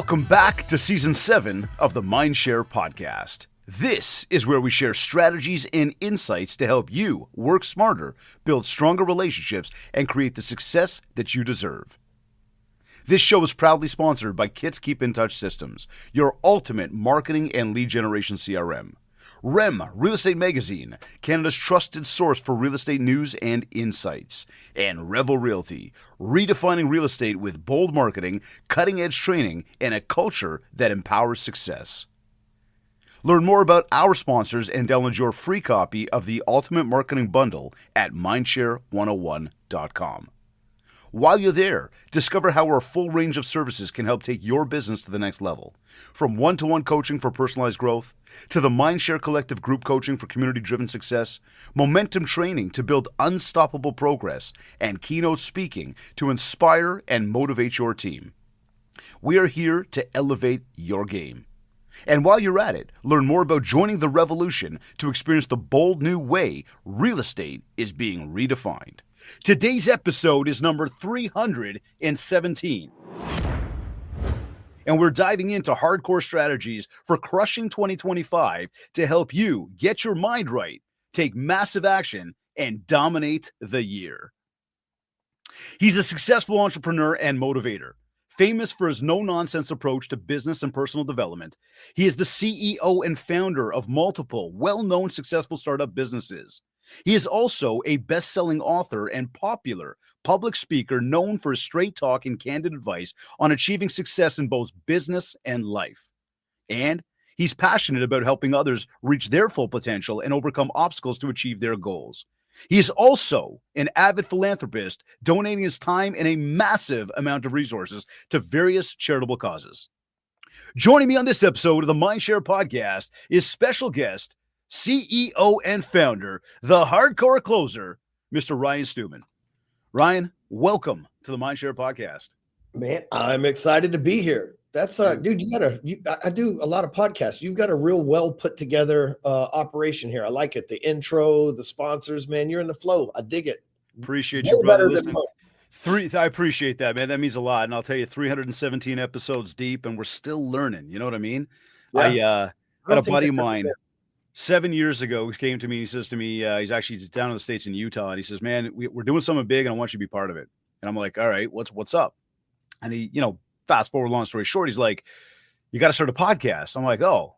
Welcome back to Season 7 of the MindShare Podcast. This is where we share strategies and insights to help you work smarter, build stronger relationships, and create the success that you deserve. This show is proudly sponsored by Kit's Keep in Touch Systems, your ultimate marketing and lead generation CRM. REM Real Estate Magazine, Canada's trusted source for real estate news and insights. And Revel Realty, redefining real estate with bold marketing, cutting-edge training, and a culture that empowers success. Learn more about our sponsors and download your free copy of the Ultimate Marketing Bundle at mindshare101.com. While you're there, discover how our full range of services can help take your business to the next level. From one-to-one coaching for personalized growth, to the MindShare Collective group coaching for community-driven success, momentum training to build unstoppable progress, and keynote speaking to inspire and motivate your team. We are here to elevate your game. And while you're at it, learn more about joining the revolution to experience the bold new way real estate is being redefined. Today's episode is number 317. And we're diving into hardcore strategies for crushing 2025 to help you get your mind right, take massive action, and dominate the year. He's a successful entrepreneur and motivator. Famous for his no-nonsense approach to business and personal development, he is the CEO and founder of multiple well-known successful startup businesses. He is also a best-selling author and popular public speaker known for his straight talk and candid advice on achieving success in both business and life. And he's passionate about helping others reach their full potential and overcome obstacles to achieve their goals. He is also an avid philanthropist, donating his time and a massive amount of resources to various charitable causes. Joining me on this episode of the MindShare Podcast is special guest, CEO and founder, the hardcore closer, Mr. Ryan Stewman. Ryan, welcome to the MindShare Podcast. Man, I'm excited to be here. That's dude, I do a lot of podcasts. You've got a real well put together operation here. I like it. The intro, the sponsors, man, you're in the flow. I dig it. Appreciate you, brother. Listen, I appreciate that, man. That means a lot. And I'll tell you, 317 episodes deep, and we're still learning. You know what I mean? Yeah. I had a buddy of mine 7 years ago who came to me. He says to me, he's actually down in the States in Utah, and he says, man, we're doing something big, and I want you to be part of it. And I'm like, all right, what's up? And he, fast forward, long story short, he's like, you got to start a podcast. I'm like, oh,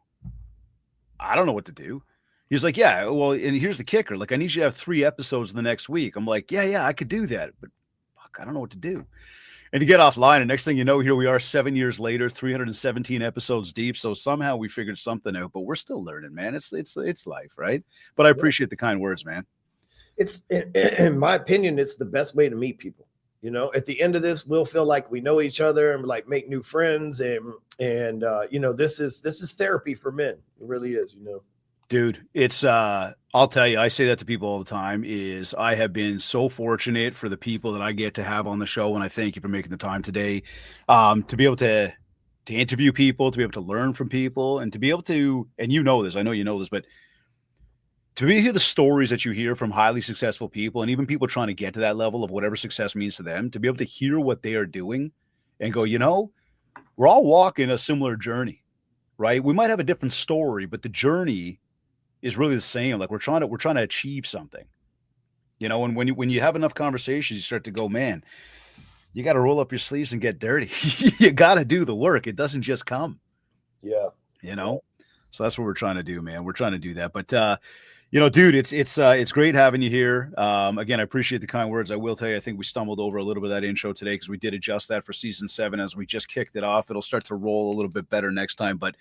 I don't know what to do. He's like, yeah, well, and here's the kicker. Like, I need you to have 3 episodes the next week. I'm like, yeah, I could do that, but fuck, I don't know what to do. And to get offline, and next thing you know, here we are 7 years later, 317 episodes deep. So somehow we figured something out, but we're still learning, man. It's life, right? But I appreciate the kind words, man. It's, in my opinion, it's the best way to meet people. At the end of this, we'll feel like we know each other and like make new friends. And this is therapy for men. It really is, Dude, it's, I'll tell you, I say that to people all the time, is I have been so fortunate for the people that I get to have on the show. And I thank you for making the time today, to be able to interview people, to be able to learn from people, and to be able to, and I know you know this, but to hear the stories that you hear from highly successful people, and even people trying to get to that level of whatever success means to them, to be able to hear what they are doing and go, we're all walking a similar journey, right? We might have a different story, but the journey is really the same. Like we're trying to achieve something, and when you have enough conversations, you start to go, man, you got to roll up your sleeves and get dirty. You got to do the work. It doesn't just come. Yeah. So that's what we're trying to do, man. We're trying to do that. But, dude, it's great having you here. Again, I appreciate the kind words. I will tell you, I think we stumbled over a little bit of that intro today because we did adjust that for season 7 as we just kicked it off. It'll start to roll a little bit better next time. But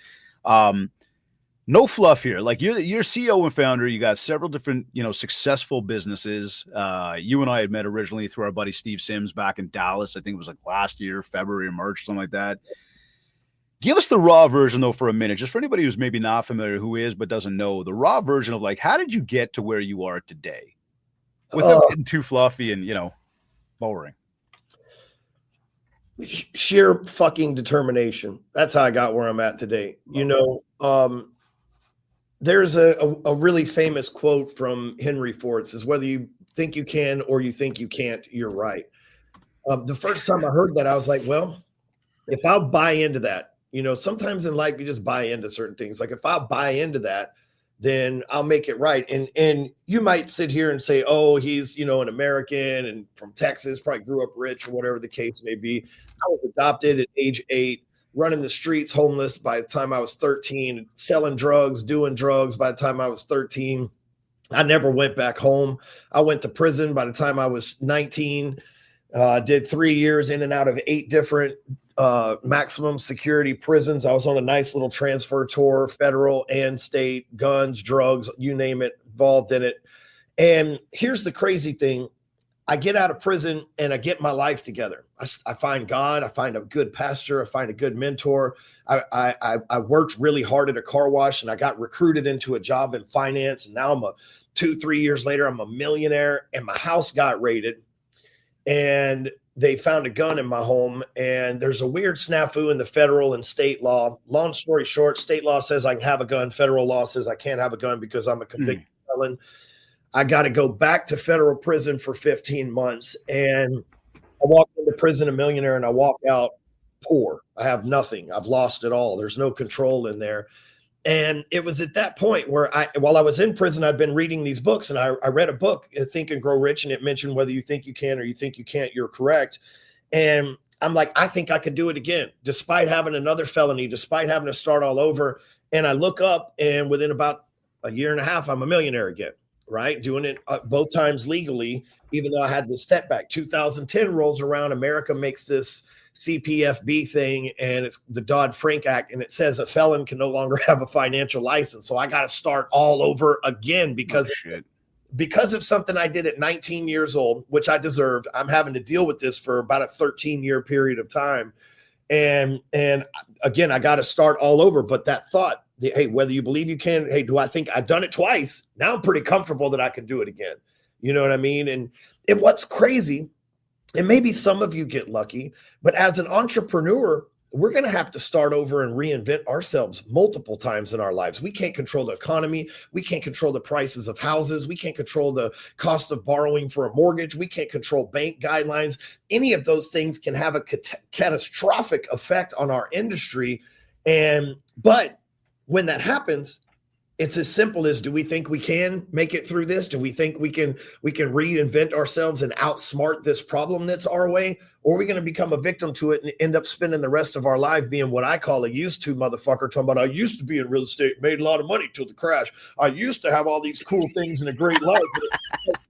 no fluff here. Like you're CEO and founder. You got several different, successful businesses. You and I had met originally through our buddy Steve Sims back in Dallas. I think it was like last year, February or March, something like that. Give us the raw version, though, for a minute, just for anybody who's maybe not familiar, who is but doesn't know, the raw version of like, how did you get to where you are today without getting too fluffy and, boring? Sheer fucking determination. That's how I got where I'm at today. There's a really famous quote from Henry Ford. It says, whether you think you can or you think you can't, you're right. The first time I heard that, I was like, well, if I'll buy into that, Sometimes in life you just buy into certain things. Like if I buy into that, then I'll make it right. And you might sit here and say, oh, he's, an American and from Texas, probably grew up rich or whatever the case may be. I was adopted at age 8, running the streets, homeless by the time I was 13, selling drugs, doing drugs by the time I was 13. I never went back home. I went to prison by the time I was 19, did 3 years in and out of 8 different maximum security prisons. I was on a nice little transfer tour, federal and state, guns, drugs, you name it, involved in it. And here's the crazy thing. I get out of prison and I get my life together. I find God. I find a good pastor. I find a good mentor. I worked really hard at a car wash and I got recruited into a job in finance. And now I'm 2-3 years later, I'm a millionaire and my house got raided and they found a gun in my home. And there's a weird snafu in the federal and state law. Long story short, state law says I can have a gun. Federal law says I can't have a gun because I'm a convicted felon. I got to go back to federal prison for 15 months. And I walk into prison a millionaire and I walk out poor. I have nothing. I've lost it all. There's no control in there. And it was at that point where while I was in prison, I'd been reading these books and I read a book, Think and Grow Rich, and it mentioned whether you think you can or you think you can't, you're correct. And I'm like, I think I could do it again, despite having another felony, despite having to start all over. And I look up and within about a year and a half, I'm a millionaire again. Right? Doing it both times legally, even though I had this setback. 2010 rolls around, America makes this CPFB thing, and it's the Dodd-Frank Act, and it says a felon can no longer have a financial license. So I got to start all over again because of something I did at 19 years old, which I deserved. I'm having to deal with this for about a 13-year period of time. And again, I got to start all over. But that thought, hey, whether you believe you can, hey, do I think I've done it twice? Now I'm pretty comfortable that I can do it again. You know what I mean? And what's crazy, and maybe some of you get lucky, but as an entrepreneur, we're going to have to start over and reinvent ourselves multiple times in our lives. We can't control the economy. We can't control the prices of houses. We can't control the cost of borrowing for a mortgage. We can't control bank guidelines. Any of those things can have a catastrophic effect on our industry. But when that happens, it's as simple as, do we think we can make it through this? Do we think we can reinvent ourselves and outsmart this problem that's our way? Or are we going to become a victim to it and end up spending the rest of our life being what I call a used to motherfucker, talking about, I used to be in real estate, made a lot of money till the crash. I used to have all these cool things and a great life.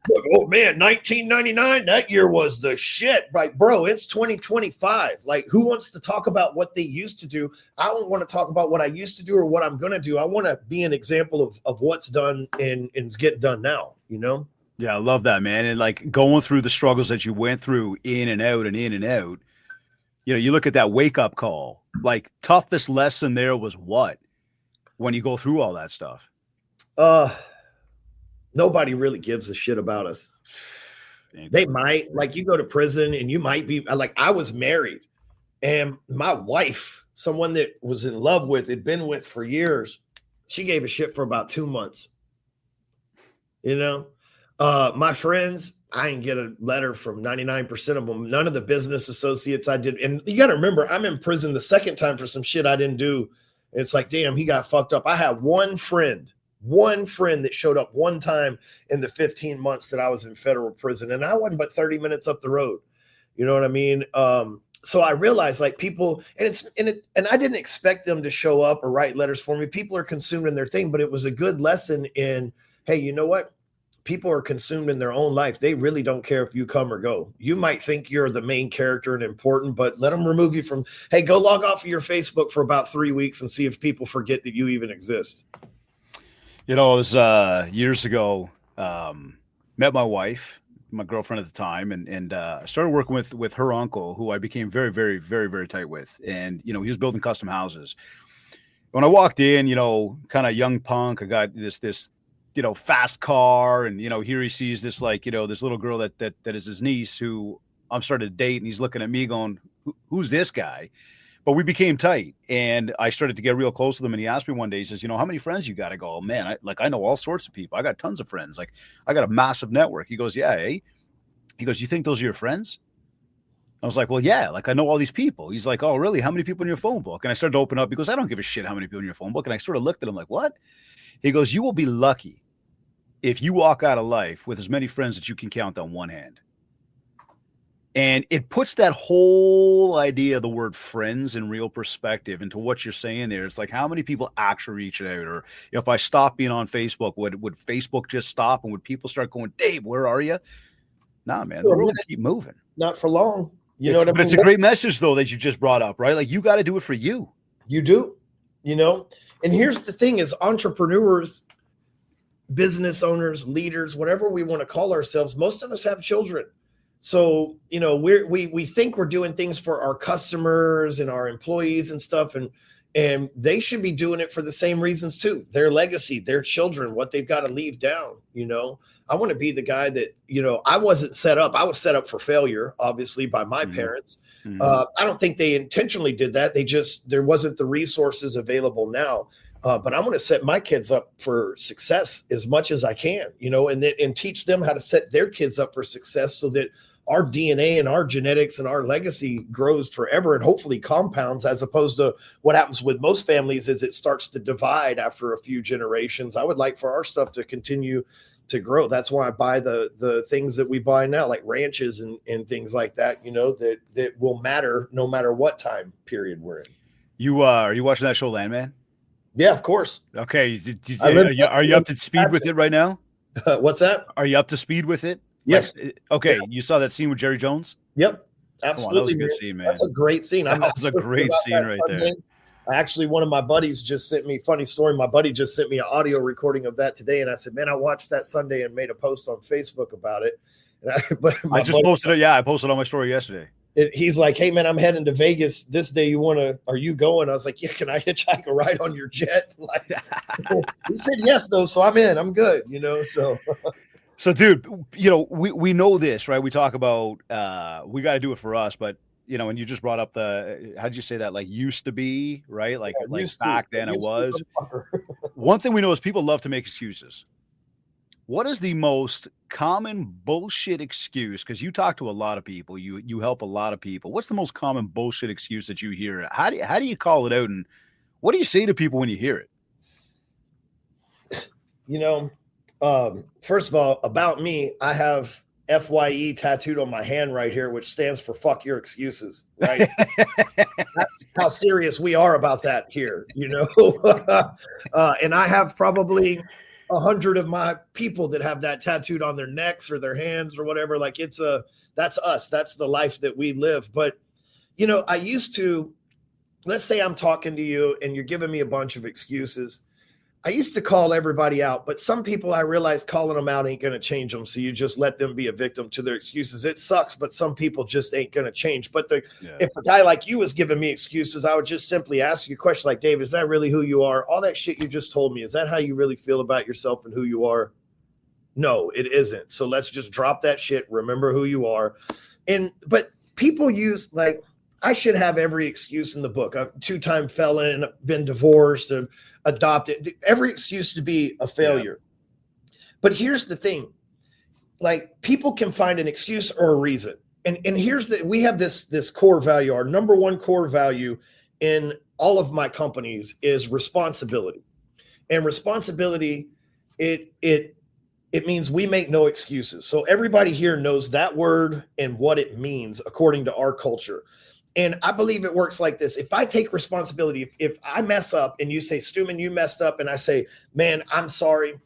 Look, oh man, 1999, that year was the shit. Like, bro, it's 2025. Like, who wants to talk about what they used to do? I don't want to talk about what I used to do or what I'm going to do. I want to be an example of what's done and is getting done now, you know? Yeah, I love that, man. And like going through the struggles that you went through in and out and in and out, you look at that wake up call, like toughest lesson there was what when you go through all that stuff? Nobody really gives a shit about us. They might, like, you go to prison and you might be like, I was married and my wife, someone that was in love with, had been with for years, she gave a shit for about 2 months. My friends, I didn't get a letter from 99% of them. None of the business associates I did. And you got to remember, I'm in prison the second time for some shit I didn't do. It's like, damn, he got fucked up. I had one friend that showed up one time in the 15 months that I was in federal prison. And I wasn't but 30 minutes up the road. You know what I mean? So I realized, like, people, and I didn't expect them to show up or write letters for me. People are consumed in their thing, but it was a good lesson in, hey, you know what? People are consumed in their own life. They really don't care if you come or go. You might think you're the main character and important, but let them remove you from, hey, go log off of your Facebook for about 3 weeks and see if people forget that you even exist. It was years ago, met my wife, my girlfriend at the time, and I started working with her uncle, who I became very, very, very, very tight with. And, he was building custom houses. When I walked in, kind of young punk, I got this fast car, and here he sees this this little girl that is his niece, who I'm starting to date, and he's looking at me going, who's this guy? But we became tight, and I started to get real close with him. And he asked me one day, he says, how many friends you got? I go, oh, man, I know all sorts of people. I got tons of friends. Like, I got a massive network. He goes, yeah, eh? He goes, you think those are your friends? I was like, well, yeah, like I know all these people. He's like, oh, really? How many people in your phone book? And I started to open up. He goes, I don't give a shit how many people in your phone book. And I sort of looked at him like, what? He goes, you will be lucky if you walk out of life with as many friends that you can count on one hand. And it puts that whole idea of the word friends in real perspective into what you're saying there. It's like, how many people actually reach out? Or if I stop being on Facebook, would Facebook just stop? And would people start going, Dave, where are you? Nah, man, the world will keep moving. Not for long. You know what I mean? But it's a great message, though, that you just brought up, right? Like, you got to do it for you. You do, you know? And here's the thing is entrepreneurs, business owners, leaders, whatever we want to call ourselves, most of us have children. So, you know, we think we're doing things for our customers and our employees and stuff. And they should be doing it for the same reasons too. Their legacy, their children, what they've got to leave down, you know. I want to be the guy that, you know, I wasn't set up. I was set up for failure, obviously, by my parents. I don't think they intentionally did that. There wasn't the resources available now. But I'm going to set my kids up for success as much as I can, you know, and teach them how to set their kids up for success so that our DNA and our genetics and our legacy grows forever and hopefully compounds, as opposed to what happens with most families is it starts to divide after a few generations. I would like for our stuff to continue to grow. That's why I buy the things that we buy now, like ranches and things like that, you know, that will matter no matter what time period we're in. Are you watching that show Landman? Yeah, of course. Okay. Are you up to speed with it right now? What's that? Are you up to speed with it? Yes. Like, okay. Yeah. You saw that scene with Jerry Jones? Yep. Absolutely. That was a good scene, man. That's a great scene. That was a great scene right there. Actually, one of my buddies just sent me, funny story, my buddy just sent me an audio recording of that today. And I said, man, I watched that Sunday and made a post on Facebook about it. And I just posted it. Yeah, I posted on my story yesterday. He's like, hey, man, I'm heading to Vegas this day. Are you going? I was like, yeah, can I hitchhike a ride on your jet? Like, he said yes, though. So I'm in. I'm good, you know, so. So, dude, you know, we know this, right? We talk about we got to do it for us, but, you know, and you just brought up how'd you say that? Like used to be, right? Like back then it was. One thing we know is people love to make excuses. What is the most common bullshit excuse? Because you talk to a lot of people, you help a lot of people. What's the most common bullshit excuse that you hear? How do you call it out, and what do you say to people when you hear it? You know, first of all, about me, I have FYE tattooed on my hand right here, which stands for fuck your excuses, right? That's how serious we are about that here, you know? And I have probably 100 of my people that have that tattooed on their necks or their hands or whatever. Like that's us. That's the life that we live. But, you know, I used to, let's say I'm talking to you and you're giving me a bunch of excuses. I used to call everybody out, but some people I realized calling them out ain't going to change them. So you just let them be a victim to their excuses. It sucks, but some people just ain't going to change. But if a guy like you was giving me excuses, I would just simply ask you a question like, Dave, is that really who you are? All that shit you just told me, is that how you really feel about yourself and who you are? No, it isn't. So let's just drop that shit. Remember who you are. But people use like, I should have every excuse in the book. I'm a 2-time felon, been divorced, adopted, every excuse to be a failure. Yeah. But here's the thing, like people can find an excuse or a reason. And we have this core value. Our number one core value in all of my companies is responsibility. And responsibility, it means we make no excuses. So everybody here knows that word and what it means according to our culture. And I believe it works like this. If I take responsibility, if I mess up and you say, Stewman, you messed up, and I say, man, I'm sorry.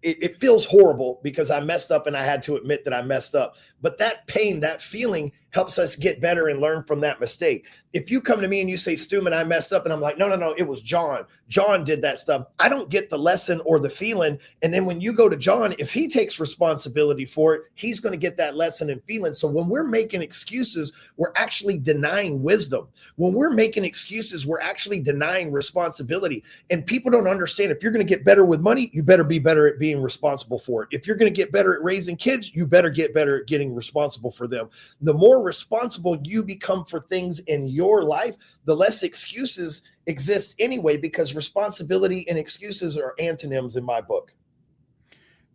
It feels horrible because I messed up and I had to admit that I messed up. But that pain, that feeling helps us get better and learn from that mistake. If you come to me and you say, Stewman, I messed up, and I'm like, no, it was John. John did that stuff. I don't get the lesson or the feeling. And then when you go to John, if he takes responsibility for it, he's going to get that lesson and feeling. So when we're making excuses, we're actually denying wisdom. When we're making excuses, we're actually denying responsibility. And people don't understand, if you're going to get better with money, you better be better at being responsible for it. If you're going to get better at raising kids, you better get better at getting responsible for them. The more responsible you become for things in your life, the less excuses exist anyway, because responsibility and excuses are antonyms in my book.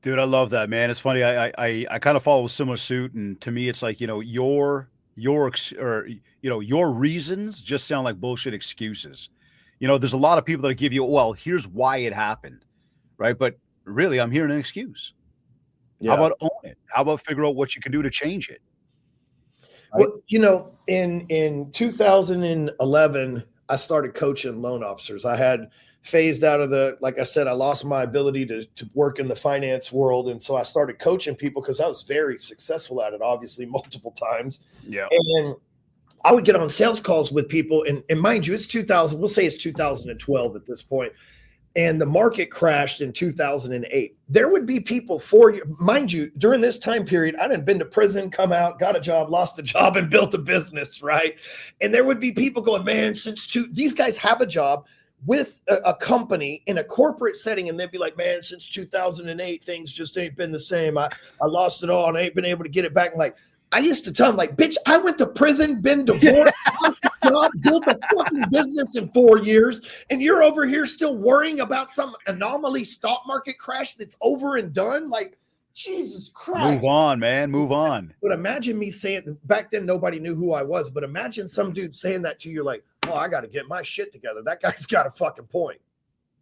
Dude, I love that, man. It's funny. I kind of follow a similar suit. And to me, it's like, you know, your your reasons just sound like bullshit excuses. There's a lot of people that give you, well, here's why it happened, right? But really, I'm hearing an excuse. How about own it? How about figure out what you can do to change it? Right? Well, in 2011, I started coaching loan officers. I had phased out of like I said, I lost my ability to work in the finance world. And so I started coaching people because I was very successful at it, obviously, multiple times. Yeah. And I would get on sales calls with people. And mind you, it's 2000. We'll say it's 2012 at this point. And the market crashed in 2008. There would be people mind you, during this time period, I hadn't been to prison, come out, got a job, lost a job, and built a business, right? And there would be people going, man, these guys have a job with a company in a corporate setting, and they'd be like, man, since 2008, things just ain't been the same. I lost it all, and I ain't been able to get it back. And like, I used to tell them, like, bitch, I went to prison, been divorced, built a fucking business in 4 years, and you're over here still worrying about some anomaly stock market crash that's over and done? Like, Jesus Christ. Move on, man. Move on. But imagine me saying, back then nobody knew who I was, but imagine some dude saying that to you, like, well, I got to get my shit together. That guy's got a fucking point.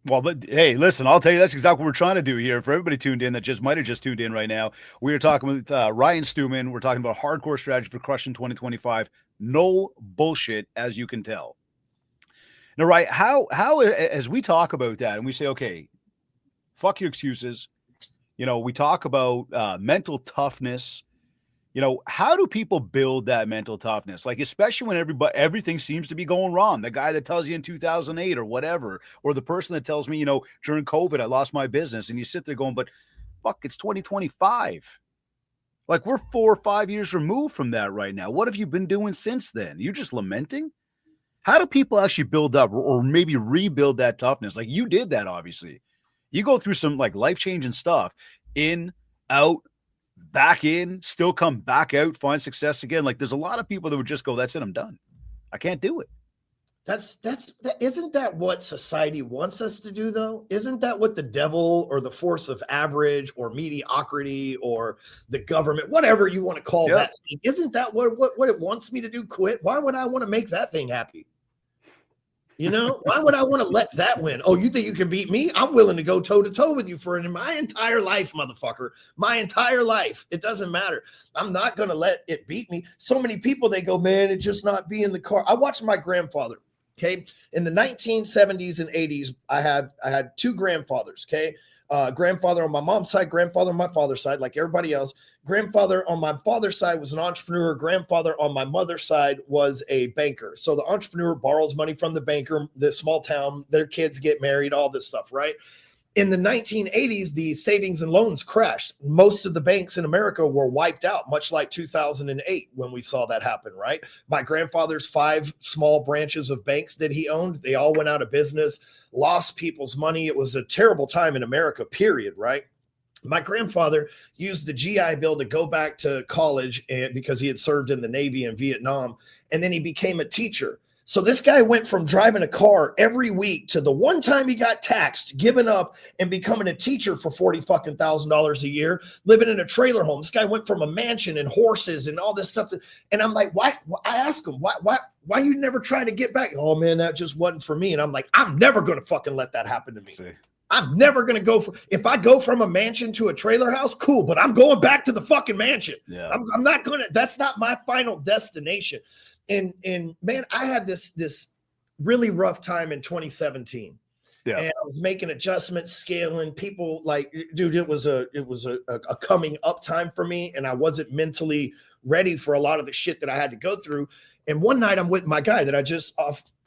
Well, but hey, listen, I'll tell you, that's exactly what we're trying to do here. For everybody tuned in that might have just tuned in right now, we are talking with Ryan Stewman. We're talking about hardcore strategy for crushing 2025. No bullshit, as you can tell. Now, Ryan, how as we talk about that and we say, okay, fuck your excuses. We talk about mental toughness. How do people build that mental toughness? Like, especially when everything seems to be going wrong. The guy that tells you in 2008 or whatever, or the person that tells me, during COVID, I lost my business. And you sit there going, but fuck, it's 2025. Like, we're 4 or 5 years removed from that right now. What have you been doing since then? You just lamenting? How do people actually build up or maybe rebuild that toughness? Like, you did that, obviously. You go through some like life-changing stuff, in, out, back in, still come back out, find success again. Like, there's a lot of people that would just go, that's it, I'm done. I can't do it. Isn't that what society wants us to do, though? Isn't that what the devil or the force of average or mediocrity or the government, whatever you want to call that thing, isn't that what it wants me to do? Quit? Why would I want to make that thing happy? Why would I want to let that win? Oh, you think you can beat me? I'm willing to go toe to toe with you for my entire life, motherfucker. My entire life. It doesn't matter. I'm not going to let it beat me. So many people, they go, man, it just not be in the car. I watched my grandfather. Okay. In the 1970s and 80s, I had two grandfathers. Okay. Grandfather on my mom's side, grandfather on my father's side, like everybody else. Grandfather on my father's side was an entrepreneur. Grandfather on my mother's side was a banker. So the entrepreneur borrows money from the banker, the small town, their kids get married, all this stuff, right? In the 1980s, the savings and loans crashed. Most of the banks in America were wiped out, much like 2008 when we saw that happen, right? My grandfather's 5 small branches of banks that he owned, they all went out of business, lost people's money. It was a terrible time in America, period, right? My grandfather used the GI Bill to go back to college because he had served in the Navy in Vietnam, and then he became a teacher. So this guy went from driving a car every week to the one time he got taxed, giving up and becoming a teacher for $40,000 a year, living in a trailer home. This guy went from a mansion and horses and all this stuff. And I'm like, why? I ask him, why you never try to get back? Oh man, that just wasn't for me. And I'm like, I'm never going to fucking let that happen to me. I'm never going to if I go from a mansion to a trailer house, cool, but I'm going back to the fucking mansion. Yeah. I'm not going to, that's not my final destination. And man, I had this really rough time in 2017. Yeah. And I was making adjustments, scaling. People like, dude, it was a coming up time for me, and I wasn't mentally ready for a lot of the shit that I had to go through. And one night I'm with my guy that I just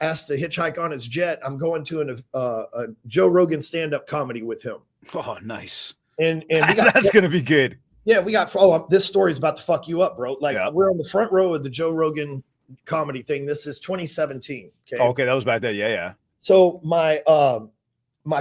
asked to hitchhike on his jet. I'm going to a Joe Rogan stand-up comedy with him. Oh, nice. And we got, that's going to be good. Yeah, we got, this story's about to fuck you up, bro. Like we're on the front row of the Joe Rogan comedy thing. This is 2017. Okay. Okay. That was back then. Yeah. So my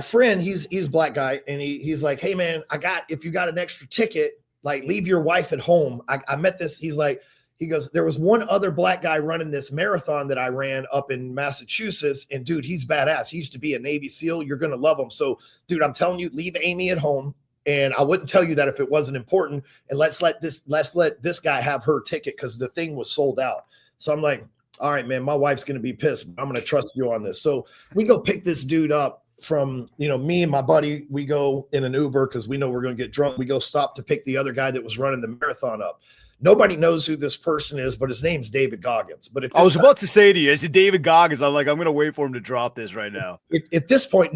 friend, he's a black guy, and he's like, hey man, if you got an extra ticket, like leave your wife at home. I met this. He goes, there was one other black guy running this marathon that I ran up in Massachusetts, and dude, he's badass. He used to be a Navy SEAL. You're going to love him. So dude, I'm telling you, leave Amy at home. And I wouldn't tell you that if it wasn't important. And let's let this guy have her ticket because the thing was sold out. So I'm like, all right, man, my wife's going to be pissed. I'm going to trust you on this. So we go pick this dude up from, me and my buddy. We go in an Uber because we know we're going to get drunk. We go stop to pick the other guy that was running the marathon up. Nobody knows who this person is, but his name's David Goggins. But I was about to say to you, is it David Goggins? I'm like, I'm going to wait for him to drop this right now. At this point,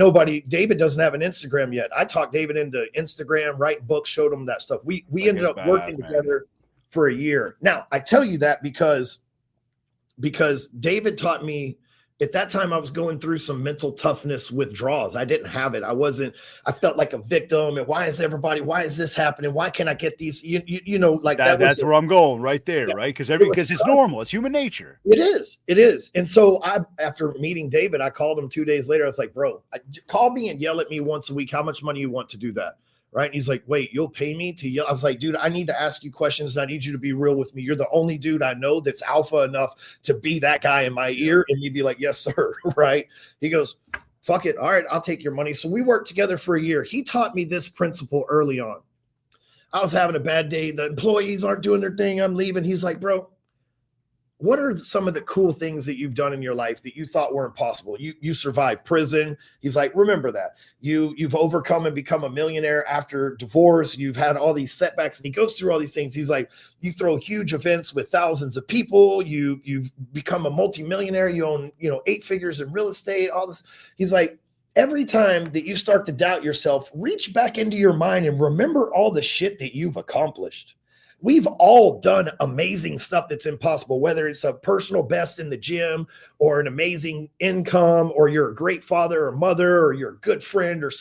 David doesn't have an Instagram yet. I talked David into Instagram, writing books, showed him that stuff. We ended up working together for a year. Now, I tell you that because David taught me. At that time, I was going through some mental toughness withdrawals. I didn't have it. I felt like a victim. And why is this happening? Why can't I get these? That's where I'm going right there, right? Because it's normal. It's human nature. It is. And so after meeting David, I called him 2 days later. I was like, bro, call me and yell at me once a week. How much money you want to do that? Right. And he's like, wait, you'll pay me to yell? I was like, dude, I need to ask you questions. And I need you to be real with me. You're the only dude I know that's alpha enough to be that guy in my ear. And you'd be like, yes, sir. Right. He goes, fuck it. All right, I'll take your money. So we worked together for a year. He taught me this principle early on. I was having a bad day. The employees aren't doing their thing. I'm leaving. He's like, bro, what are some of the cool things that you've done in your life that you thought were impossible? You survived prison. He's like, remember that. You've overcome and become a millionaire after divorce. You've had all these setbacks. And he goes through all these things. He's like, you throw huge events with thousands of people. You've become a multimillionaire. You own, 8 figures in real estate, all this. He's like, every time that you start to doubt yourself, reach back into your mind and remember all the shit that you've accomplished. We've all done amazing stuff that's impossible, whether it's a personal best in the gym or an amazing income, or you're a great father or mother, or you're a good friend, or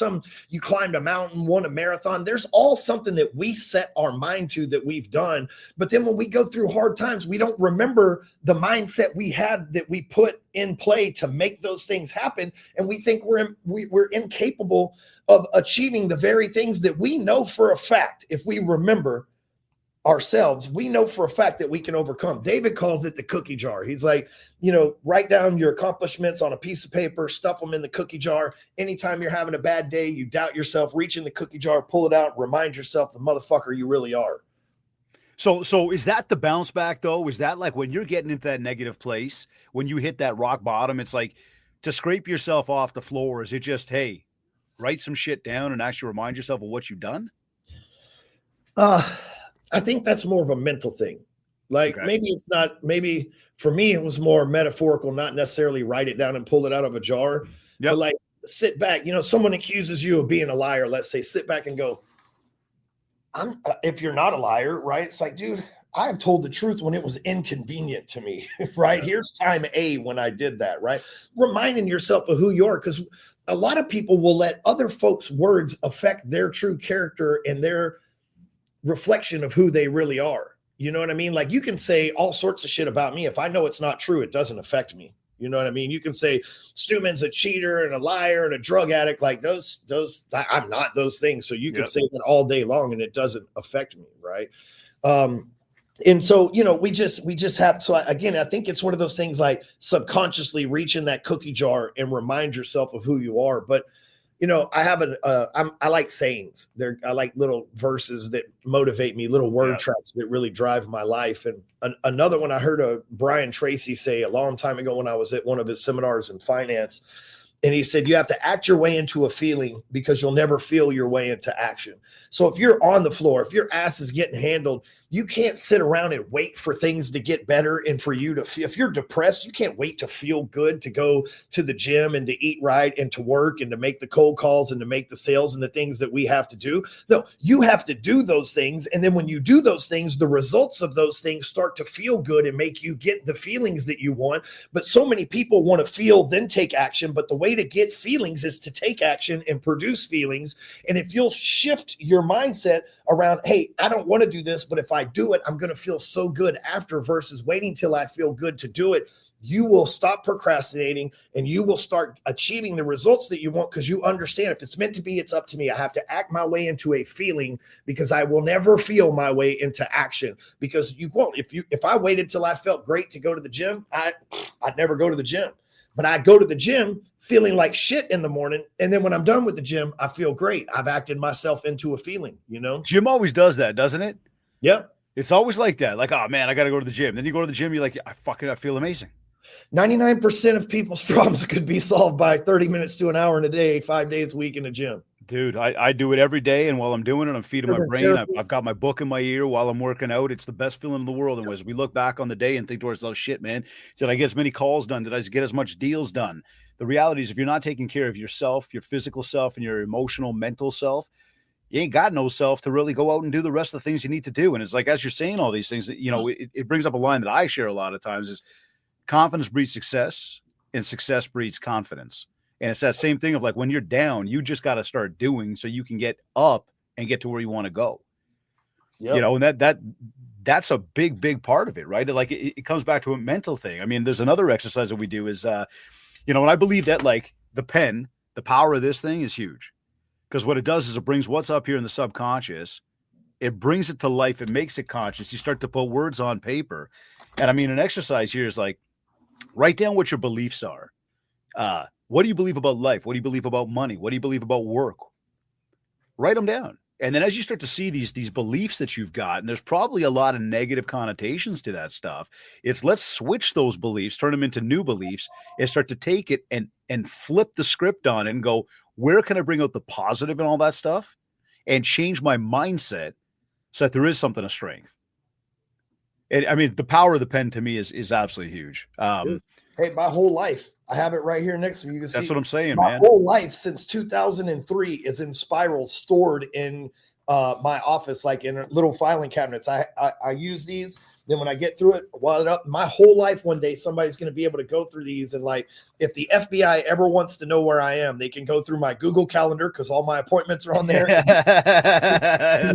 you climbed a mountain, won a marathon. There's all something that we set our mind to that we've done. But then when we go through hard times, we don't remember the mindset we had that we put in play to make those things happen. And we think we're incapable of achieving the very things that we know for a fact, if we remember ourselves, we know for a fact that we can overcome. David calls it the cookie jar. He's like, write down your accomplishments on a piece of paper, stuff them in the cookie jar. Anytime you're having a bad day, you doubt yourself, reach in the cookie jar, pull it out, remind yourself the motherfucker you really are. So is that the bounce back though? Is that like when you're getting into that negative place, when you hit that rock bottom, it's like to scrape yourself off the floor? Is it just, hey, write some shit down and actually remind yourself of what you've done? I think that's more of a mental thing. Like, okay. Maybe for me, it was more metaphorical, not necessarily write it down and pull it out of a jar. Yep. But like, sit back, someone accuses you of being a liar. Let's say, sit back and go, if you're not a liar, right? It's like, dude, I have told the truth when it was inconvenient to me, right? Yeah. Here's time A when I did that, right? Reminding yourself of who you are, because a lot of people will let other folks' words affect their true character and their reflection of who they really are. You know what I mean? Like, you can say all sorts of shit about me. If I know it's not true, it doesn't affect me. You know what I mean? You can say Stewman's a cheater and a liar and a drug addict. Like those, I'm not those things. So you can say that all day long and it doesn't affect me. Right. And so, we just have, so again, I think it's one of those things like subconsciously reach in that cookie jar and remind yourself of who you are. But I have I like sayings. I like little verses that motivate me, little word tracks that really drive my life. And another one I heard Brian Tracy say a long time ago when I was at one of his seminars in finance. And he said, you have to act your way into a feeling because you'll never feel your way into action. So if you're on the floor, if your ass is getting handled, you can't sit around and wait for things to get better and for you to feel. If you're depressed, you can't wait to feel good, to go to the gym and to eat right and to work and to make the cold calls and to make the sales and the things that we have to do. No, you have to do those things. And then when you do those things, the results of those things start to feel good and make you get the feelings that you want. But so many people want to feel, then take action. But the way to get feelings is to take action and produce feelings. And if you'll shift your mindset around, hey, I don't want to do this, but if I do it, I'm going to feel so good after, versus waiting till I feel good to do it, you will stop procrastinating and you will start achieving the results that you want, because you understand if it's meant to be, it's up to me. I have to act my way into a feeling, because I will never feel my way into action, because you won't. If I waited till I felt great to go to the gym, I'd never go to the gym. But I go to the gym feeling like shit in the morning. And then when I'm done with the gym, I feel great. I've acted myself into a feeling, Gym always does that, doesn't it? Yep. It's always like that. Like, oh man, I got to go to the gym. Then you go to the gym, you're like, I feel amazing. 99% of people's problems could be solved by 30 minutes to an hour in a day, 5 days a week in the gym. Dude, I do it every day. And while I'm doing it, I'm feeding my brain. I've got my book in my ear while I'm working out. It's the best feeling in the world. And as we look back on the day and think to ourselves, shit, man, did I get as many calls done? Did I get as much deals done? The reality is if you're not taking care of yourself, your physical self, and your emotional, mental self, you ain't got no self to really go out and do the rest of the things you need to do. And it's like, as you're saying all these things, it brings up a line that I share a lot of times is confidence breeds success and success breeds confidence. And it's that same thing of like, when you're down, you just got to start doing so you can get up and get to where you want to go. Yep. And that's a big, big part of it, right? Like it comes back to a mental thing. I mean, there's another exercise that we do is, and I believe that like the pen, the power of this thing is huge. Because what it does is it brings what's up here in the subconscious. It brings it to life. It makes it conscious. You start to put words on paper. And I mean, an exercise here is like, write down what your beliefs are. What do you believe about life? What do you believe about money? What do you believe about work? Write them down. And then as you start to see these beliefs that you've got, and there's probably a lot of negative connotations to that stuff, it's let's switch those beliefs, turn them into new beliefs, and start to take it and flip the script on it and go, where can I bring out the positive and all that stuff and change my mindset so that there is something of strength? And I mean, the power of the pen to me is absolutely huge. Hey, my whole life, I have it right here next to me. You can see that's what I'm saying, my man. whole life since 2003 is in spirals stored in my office, like in little filing cabinets. I use these. Then when I get through it, wad it up. My whole life, one day, somebody's going to be able to go through these. And like, if the FBI ever wants to know where I am, they can go through my Google Calendar because all my appointments are on there. If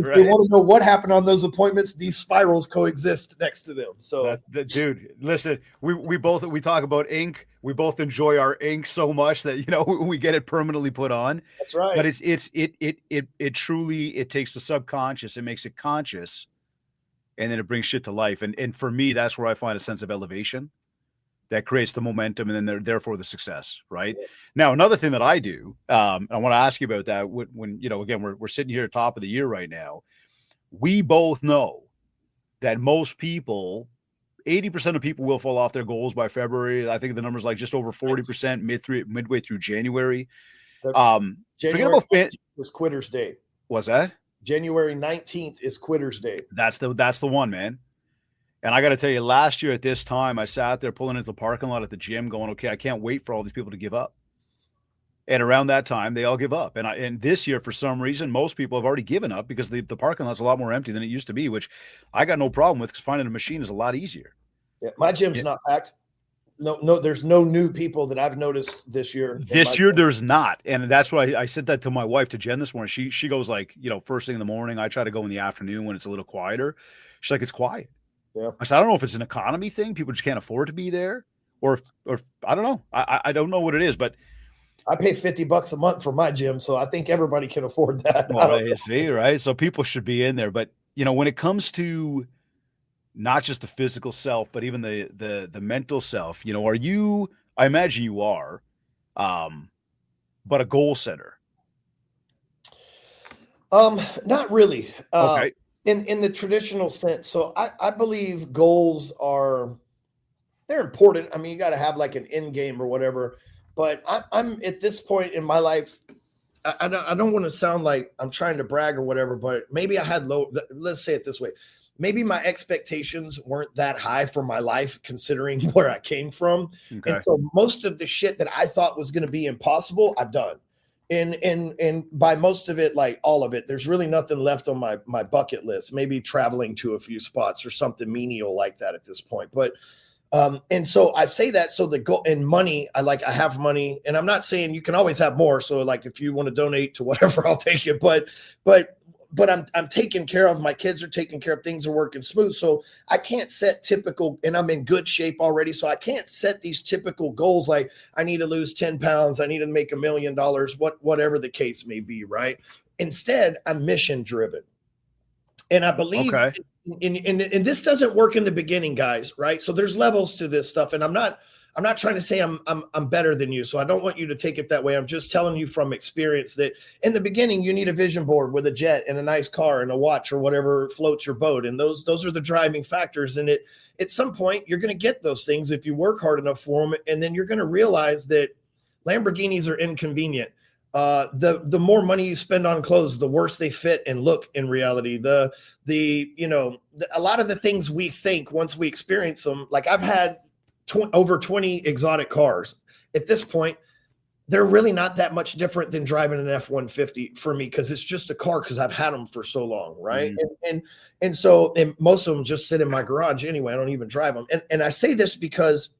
they want to know what happened on those appointments, these spirals coexist next to them. So, dude, listen, we talk about ink. We both enjoy our ink so much that we get it permanently put on. That's right. But it truly takes the subconscious, it makes it conscious. And then it brings shit to life. And for me, that's where I find a sense of elevation that creates the momentum and then therefore the success, right? Yeah. Now, another thing that I do, I want to ask you about that when again, we're sitting here at the top of the year right now. We both know that most people, 80% of people will fall off their goals by February. I think the number's like just over 40% midway through January. Forget about was Quitter's Day. What's that? January 19th is Quitter's Day. That's the one, man. And I got to tell you, last year at this time, I sat there pulling into the parking lot at the gym going, okay, I can't wait for all these people to give up. And around that time, they all give up. And this year, for some reason, most people have already given up because the parking lot's a lot more empty than it used to be, which I got no problem with because finding a machine is a lot easier. Yeah, my gym's not packed. No, there's no new people that I've noticed this year. This year, there's not. And that's why I said that to my wife, to Jen, this morning. She goes like, first thing in the morning. I try to go in the afternoon when it's a little quieter. She's like, it's quiet. Yeah. I said, I don't know if it's an economy thing. People just can't afford to be there. Or I don't know. I don't know what it is, but I pay $50 a month for my gym. So I think everybody can afford that. Well, see, right? So people should be in there. But, when it comes to not just the physical self, but even the mental self, are you, I imagine you are, but a goal setter? Not really. Okay. In the traditional sense. So I believe goals they're important. I mean, you got to have like an end game or whatever, but I'm at this point in my life, I don't want to sound like I'm trying to brag or whatever, but maybe I had let's say it this way. Maybe my expectations weren't that high for my life, considering where I came from. Okay. And so most of the shit that I thought was going to be impossible, I've done. And by most of it, like all of it, there's really nothing left on my bucket list. Maybe traveling to a few spots or something menial like that at this point. But and so I say that so the goal and money, I have money, and I'm not saying you can always have more. So like if you want to donate to whatever, I'll take it. But I'm taken care of. My kids are taken care of. Things are working smooth. So I can't set typical, and I'm in good shape already. So I can't set these typical goals like I need to lose 10 pounds. I need to make $1 million, whatever the case may be, right? Instead, I'm mission driven. And I believe, and this doesn't work in the beginning, guys, right? So there's levels to this stuff. And I'm not I'm not trying to say I'm better than you. So I don't want you to take it that way. I'm just telling you from experience that in the beginning, you need a vision board with a jet and a nice car and a watch or whatever floats your boat. And those are the driving factors. And at some point, you're going to get those things if you work hard enough for them. And then you're going to realize that Lamborghinis are inconvenient. The more money you spend on clothes, the worse they fit and look in reality. A lot of the things we think once we experience them, like I've had over 20 exotic cars. At this point, they're really not that much different than driving an F-150 for me, because it's just a car, because I've had them for so long, right? And so most of them just sit in my garage anyway. I don't even drive them. And I say this because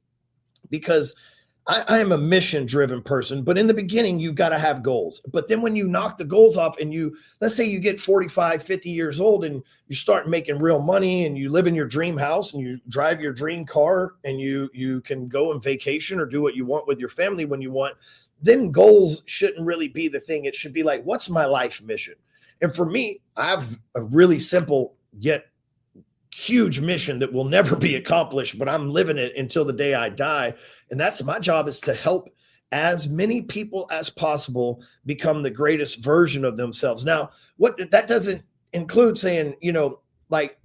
I am a mission-driven person, but in the beginning, you've got to have goals. But then when you knock the goals off and let's say you get 45, 50 years old and you start making real money and you live in your dream house and you drive your dream car and you can go on vacation or do what you want with your family when you want, then goals shouldn't really be the thing. It should be like, what's my life mission? And for me, I have a really simple yet huge mission that will never be accomplished, but I'm living it until the day I die. And that's my job, is to help as many people as possible become the greatest version of themselves. Now, what that doesn't include saying, like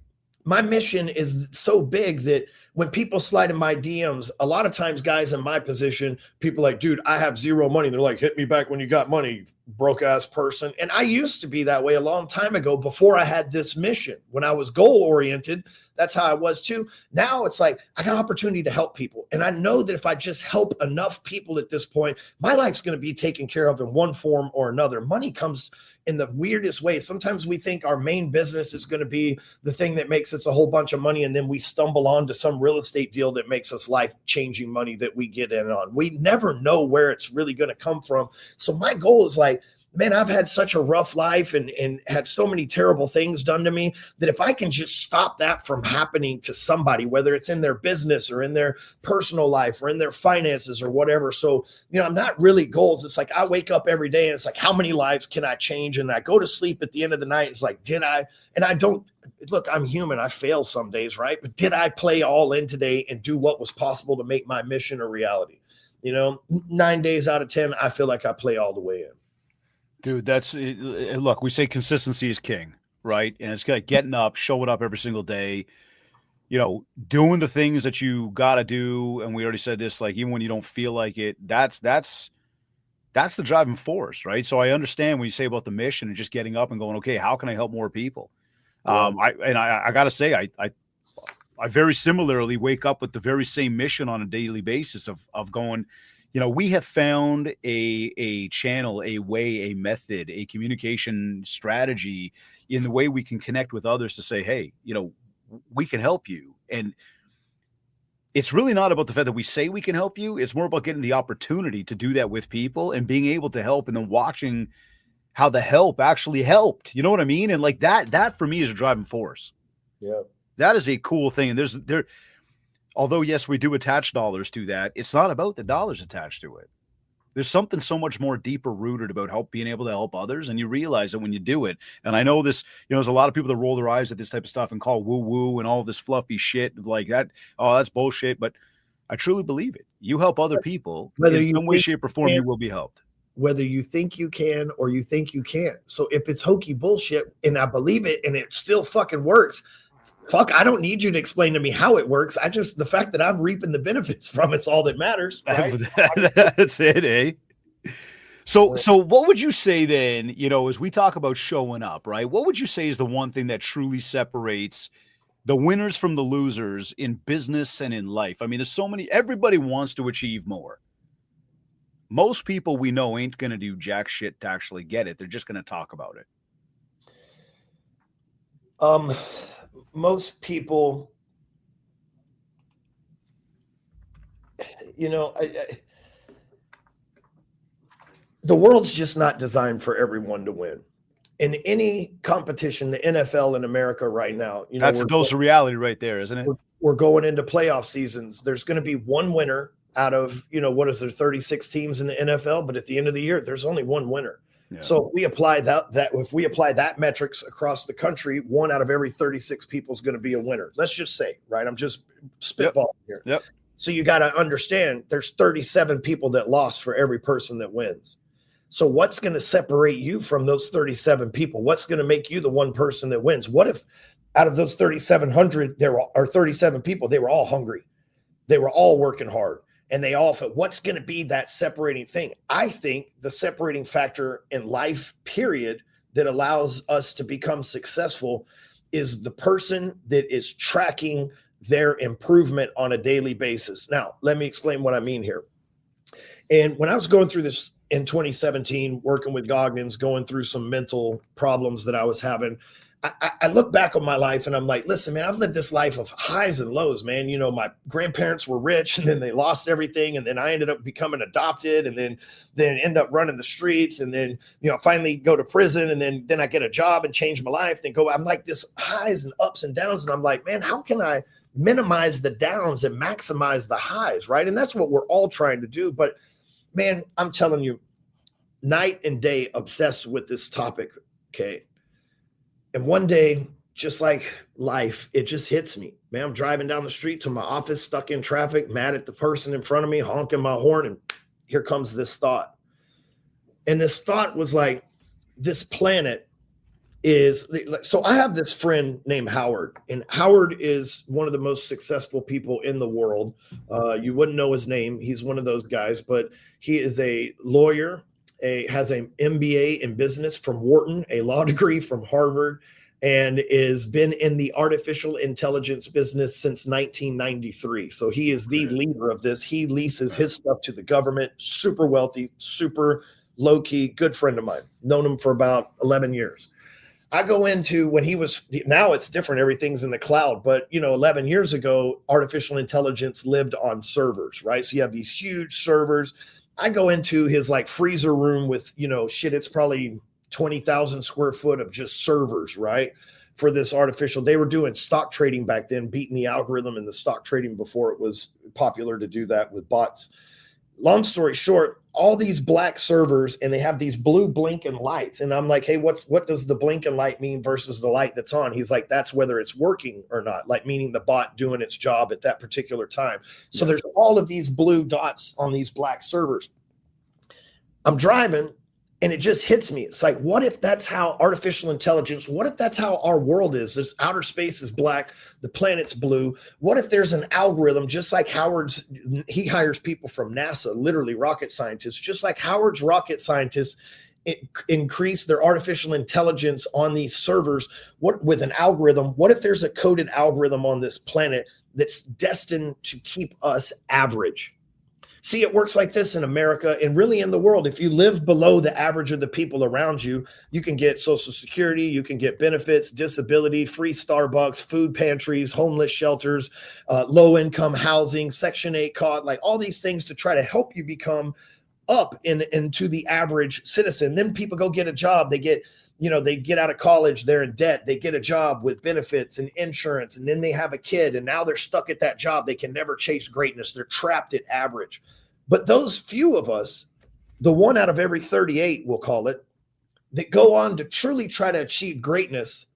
my mission is so big that when people slide in my DMs, a lot of times guys in my position, people are like, dude, I have zero money. They're like, hit me back when you got money, broke ass person. And I used to be that way a long time ago before I had this mission. When I was goal oriented, that's how I was too. Now it's like, I got opportunity to help people. And I know that if I just help enough people at this point, my life's going to be taken care of in one form or another. Money comes in the weirdest way. Sometimes we think our main business is going to be the thing that makes us a whole bunch of money. And then we stumble onto some real estate deal that makes us life-changing money that we get in on. We never know where it's really going to come from. So my goal is like, man, I've had such a rough life and had so many terrible things done to me that if I can just stop that from happening to somebody, whether it's in their business or in their personal life or in their finances or whatever. So, I'm not really goals. It's like I wake up every day and it's like, how many lives can I change? And I go to sleep at the end of the night. It's like, did I? And I don't look, I'm human. I fail some days, right? But did I play all in today and do what was possible to make my mission a reality? 9 days out of 10, I feel like I play all the way in. Dude, look, we say consistency is king, right? And it's like getting up, showing up every single day, doing the things that you got to do. And we already said this, like, even when you don't feel like it, that's the driving force, right? So I understand when you say about the mission and just getting up and going, okay, how can I help more people? Yeah. I got to say, I very similarly wake up with the very same mission on a daily basis of going, we have found a channel, a way, a method, a communication strategy in the way we can connect with others to say, hey, we can help you. And it's really not about the fact that we say we can help you. It's more about getting the opportunity to do that with people and being able to help and then watching how the help actually helped. You know what I mean? And like that for me is a driving force. Yeah. That is a cool thing. And although, yes, we do attach dollars to that, it's not about the dollars attached to it. There's something so much more deeper rooted about being able to help others. And you realize that when you do it. And I know this, there's a lot of people that roll their eyes at this type of stuff and call woo-woo and all this fluffy shit like that. Oh, that's bullshit. But I truly believe it. You help other people, whether in some way, shape, or form, you will be helped. Whether you think you can or you think you can't. So if it's hokey bullshit and I believe it and it still fucking works, fuck, I don't need you to explain to me how it works. The fact that I'm reaping the benefits from it's all that matters. Right? That's it, eh? So what would you say then, as we talk about showing up, right? What would you say is the one thing that truly separates the winners from the losers in business and in life? I mean, there's so many, everybody wants to achieve more. Most people we know ain't going to do jack shit to actually get it. They're just going to talk about it. Most people, the world's just not designed for everyone to win. In any competition, the NFL in America right now, that's a dose of reality right there, isn't it? We're going into playoff seasons. There's going to be one winner out of, 36 teams in the NFL, but at the end of the year, there's only one winner. Yeah. So if we apply that metrics across the country, 1 out of every 36 people is going to be a winner. Let's just say, right? I'm just spitballing here. Yep. So you got to understand there's 37 people that lost for every person that wins. So what's going to separate you from those 37 people? What's going to make you the one person that wins? What if out of those 3,700, there are 37 people, they were all hungry. They were all working hard. And they all felt, what's going to be that separating thing? I think the separating factor in life, period, that allows us to become successful is the person that is tracking their improvement on a daily basis. Now, let me explain what I mean here. And when I was going through this in 2017, working with Goggins, going through some mental problems that I was having, I look back on my life and I'm like, listen, man, I've lived this life of highs and lows, man. You know, my grandparents were rich and then they lost everything. And then I ended up becoming adopted and then end up running the streets and then, you know, finally go to prison. And then I get a job and change my life. Then I'm like this highs and ups and downs. And I'm like, man, how can I minimize the downs and maximize the highs? Right. And that's what we're all trying to do. But man, I'm telling you, night and day obsessed with this topic. Okay. And one day, just like life, it just hits me. Man, I'm driving down the street to my office, stuck in traffic, mad at the person in front of me, honking my horn. And here comes this thought. And this thought was like, this planet is, so I have this friend named Howard. And Howard is one of the most successful people in the world. You wouldn't know his name. He's one of those guys, but he is a lawyer. Has an MBA in business from Wharton, a law degree from Harvard, and has been in the artificial intelligence business since 1993. So he is the leader of this. He leases his stuff to the government, super wealthy, super low-key, good friend of mine. Known him for about 11 years. I go into when he was, now it's different. Everything's in the cloud. But, 11 years ago, artificial intelligence lived on servers, right? So you have these huge servers. I go into his like freezer room with, it's probably 20,000 square foot of just servers, right? For this artificial, they were doing stock trading back then, beating the algorithm in the stock trading before it was popular to do that with bots. Long story short, all these black servers and they have these blue blinking lights. And I'm like, hey, what does the blinking light mean versus the light that's on? He's like, that's whether it's working or not, like meaning the bot doing its job at that particular time. So there's all of these blue dots on these black servers. I'm driving and it just hits me. It's like, what if that's how artificial intelligence, what if that's how our world is? This outer space is black, the planet's blue. What if there's an algorithm, just like he hires people from NASA, literally rocket scientists, just like Howard's rocket scientists increase their artificial intelligence on these servers with an algorithm. What if there's a coded algorithm on this planet that's destined to keep us average? See, it works like this in America and really in the world. If you live below the average of the people around you, you can get Social Security, you can get benefits, disability, free Starbucks, food pantries, homeless shelters, low-income housing, Section 8 like all these things to try to help you become up into the average citizen. Then people go get a job. They get out of college, they're in debt. They get a job with benefits and insurance, and then they have a kid, and now they're stuck at that job. They can never chase greatness. They're trapped at average. But those few of us, the one out of every 38, we'll call it, that go on to truly try to achieve greatness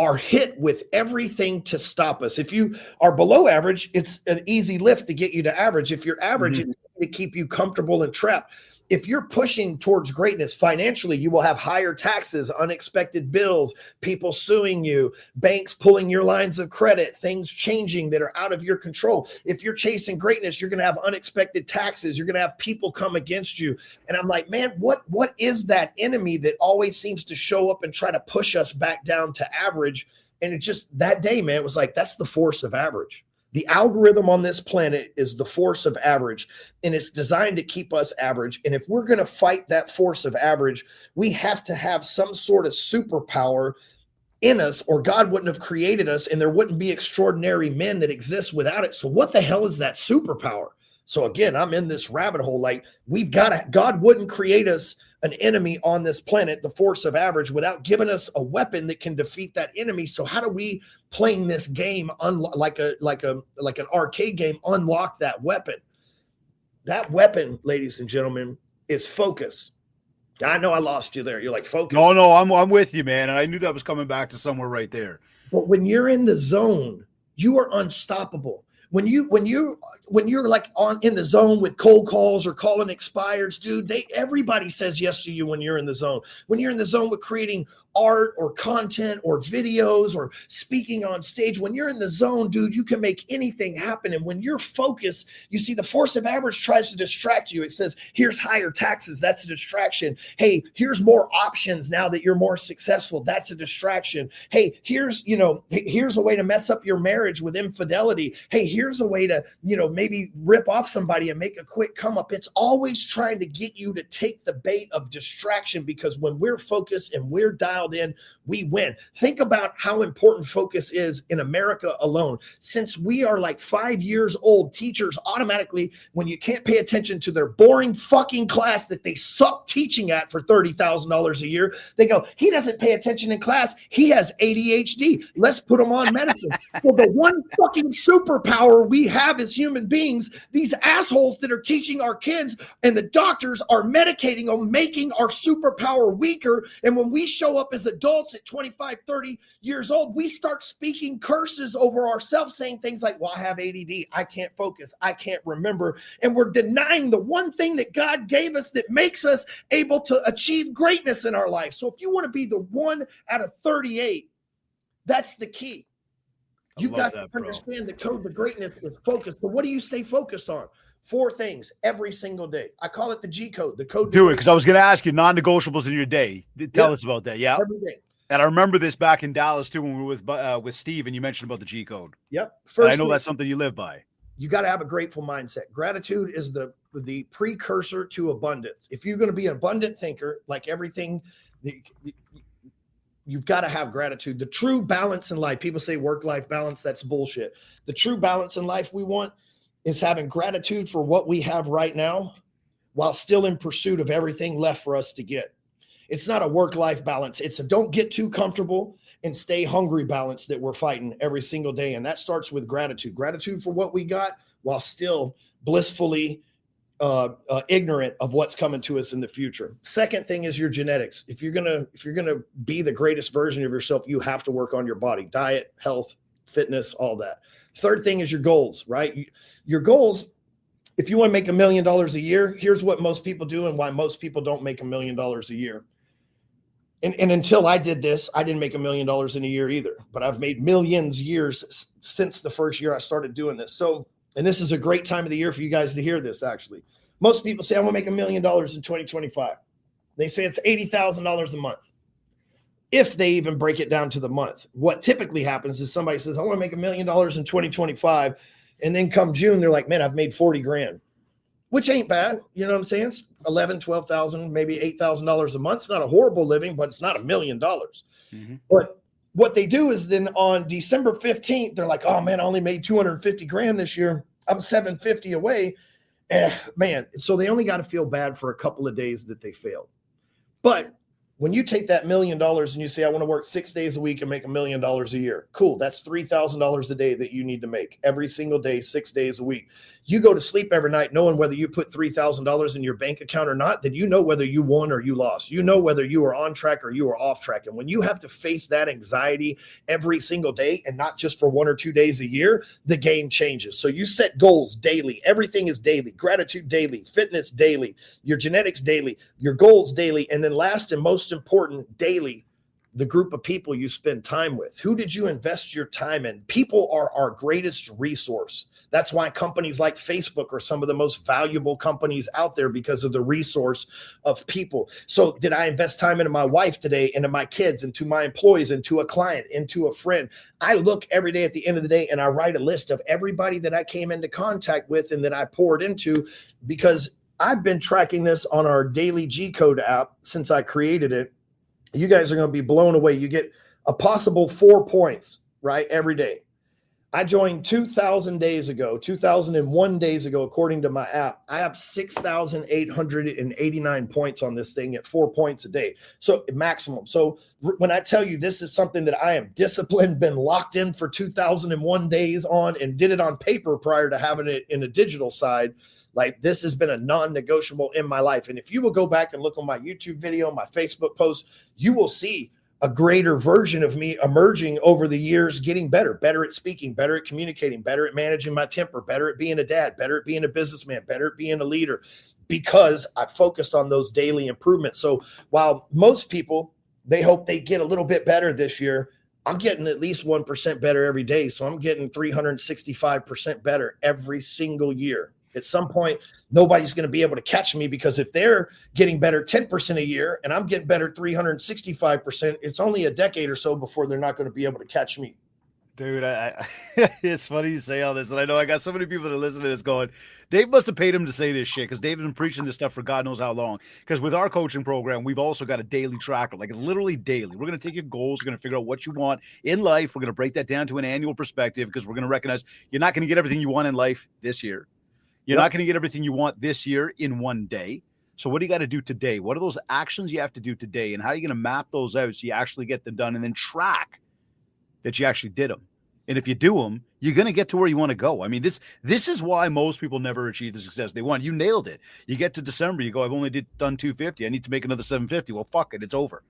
are hit with everything to stop us. If you are below average, it's an easy lift to get you to average. If you're average, it's to keep you comfortable and trapped. If you're pushing towards greatness financially, you will have higher taxes, unexpected bills, people suing you, banks pulling your lines of credit, things changing that are out of your control. If you're chasing greatness, you're going to have unexpected taxes. You're going to have people come against you. And I'm like, man, what is that enemy that always seems to show up and try to push us back down to average? And it just, that day, man, it was like, that's the force of average. The algorithm on this planet is the force of average, and it's designed to keep us average. And if we're going to fight that force of average, we have to have some sort of superpower in us, or God wouldn't have created us, and there wouldn't be extraordinary men that exist without it. So what the hell is that superpower? So again, I'm in this rabbit hole. Like God wouldn't create us an enemy on this planet, the force of average, without giving us a weapon that can defeat that enemy. So how do we, playing this game like an arcade game, unlock that weapon? That weapon, ladies and gentlemen, is focus. I know I lost you there. You're like, focus. No, I'm with you, man. And I knew that was coming back to somewhere right there. But when you're in the zone, you are unstoppable. When you're like in the zone with cold calls or calling expireds, dude, everybody says yes to you when you're in the zone. When you're in the zone with creating art or content or videos or speaking on stage, when you're in the zone, dude, you can make anything happen. And when you're focused, you see the force of average tries to distract you. It says, here's higher taxes. That's a distraction. Hey, here's more options now that you're more successful. That's a distraction. Hey, here's a way to mess up your marriage with infidelity. Hey, here's a way to, maybe rip off somebody and make a quick come up. It's always trying to get you to take the bait of distraction, because when we're focused and we're dialed in, we win. Think about how important focus is in America alone. Since we are like 5 years old, teachers automatically, when you can't pay attention to their boring fucking class that they suck teaching at for $30,000 a year, they go, he doesn't pay attention in class. He has ADHD. Let's put him on medicine. So the one fucking superpower we have as human beings, these assholes that are teaching our kids and the doctors are medicating them, making our superpower weaker. And when we show up as adults at 25, 30 years old, we start speaking curses over ourselves, saying things like, well, I have ADD. I can't focus. I can't remember. And we're denying the one thing that God gave us that makes us able to achieve greatness in our life. So if you want to be the 1 out of 38, that's the key. You've got to understand the code to greatness is focus. But what do you stay focused on? 4 things every single day. I call it the G code. The code. Do it, because I was going to ask you non-negotiables in your day. Tell us about that. Yeah. Every day. And I remember this back in Dallas too when we were with Steve, and you mentioned about the G code. Yep. First, I know that's something you live by. You got to have a grateful mindset. Gratitude is the precursor to abundance. If you're going to be an abundant thinker, like everything, you've got to have gratitude. The true balance in life, people say work-life balance, that's bullshit. The true balance in life we want is having gratitude for what we have right now while still in pursuit of everything left for us to get. It's not a work-life balance. It's a don't get too comfortable and stay hungry balance that we're fighting every single day. And that starts with gratitude. Gratitude for what we got while still blissfully ignorant of what's coming to us in the future. Second thing is your genetics. If you're gonna be the greatest version of yourself, you have to work on your body, diet, health, fitness, all that. Third thing is your goals, right? Your goals, if you want to make $1 million a year, here's what most people do and why most people don't make $1 million a year. And until I did this, I didn't make $1 million in a year either, but I've made millions years since the first year I started doing this. So, and this is a great time of the year for you guys to hear this, actually. Most people say, I want to make $1 million in 2025. They say it's $80,000 a month, if they even break it down to the month. What typically happens is somebody says, I want to make $1 million in 2025. And then come June, they're like, man, I've made 40 grand, which ain't bad. You know what I'm saying? It's 11, 12,000, maybe $8,000 a month. It's not a horrible living, but it's not $1 million. Mm-hmm. But what they do is then on December 15th, they're like, oh man, I only made 250 grand this year. I'm 750 away. Man. So they only got to feel bad for a couple of days that they failed. But when you take that $1 million and you say, I want to work 6 days a week and make $1 million a year. Cool. That's $3,000 a day that you need to make every single day, 6 days a week. You go to sleep every night knowing whether you put $3,000 in your bank account or not, then you know whether you won or you lost. You know whether you are on track or you are off track. And when you have to face that anxiety every single day and not just for 1 or 2 days a year, the game changes. So you set goals daily. Everything is daily. Gratitude daily. Fitness daily. Your genetics daily. Your goals daily. And then last and most important, daily, the group of people you spend time with. Who did you invest your time in? People are our greatest resource. That's why companies like Facebook are some of the most valuable companies out there, because of the resource of people. So did I invest time into my wife today, into my kids, into my employees, into a client, into a friend? I look every day at the end of the day and I write a list of everybody that I came into contact with and that I poured into, because I've been tracking this on our daily G Code app since I created it. You guys are going to be blown away. You get a possible 4 points, right, every day. I joined 2001 days ago, according to my app. I have 6,889 points on this thing at 4 points a day. So maximum. So when I tell you this is something that I am disciplined, been locked in for 2001 days on, and did it on paper prior to having it in a digital side, like this has been a non-negotiable in my life. And if you will go back and look on my YouTube video, my Facebook post, you will see a greater version of me emerging over the years, getting better at speaking, better at communicating, better at managing my temper, better at being a dad, better at being a businessman, better at being a leader, because I focused on those daily improvements. So while most people, they hope they get a little bit better this year, I'm getting at least 1% better every day. So I'm getting 365% better every single year. At some point, nobody's going to be able to catch me, because if they're getting better 10% a year and I'm getting better 365%, it's only a decade or so before they're not going to be able to catch me. Dude, it's funny you say all this, and I know I got so many people that listen to this going, Dave must have paid him to say this shit, because Dave's been preaching this stuff for God knows how long. Because with our coaching program, we've also got a daily tracker, like literally daily. We're going to take your goals, we're going to figure out what you want in life. We're going to break that down to an annual perspective, because we're going to recognize you're not going to get everything you want in life this year. You're not going to get everything you want this year in one day. So what do you got to do today? What are those actions you have to do today? And how are you going to map those out so you actually get them done, and then track that you actually did them? And if you do them, you're going to get to where you want to go. I mean, this is why most people never achieve the success they want. You nailed it. You get to December, you go, I've only done 250. I need to make another 750. Well, fuck it. It's over.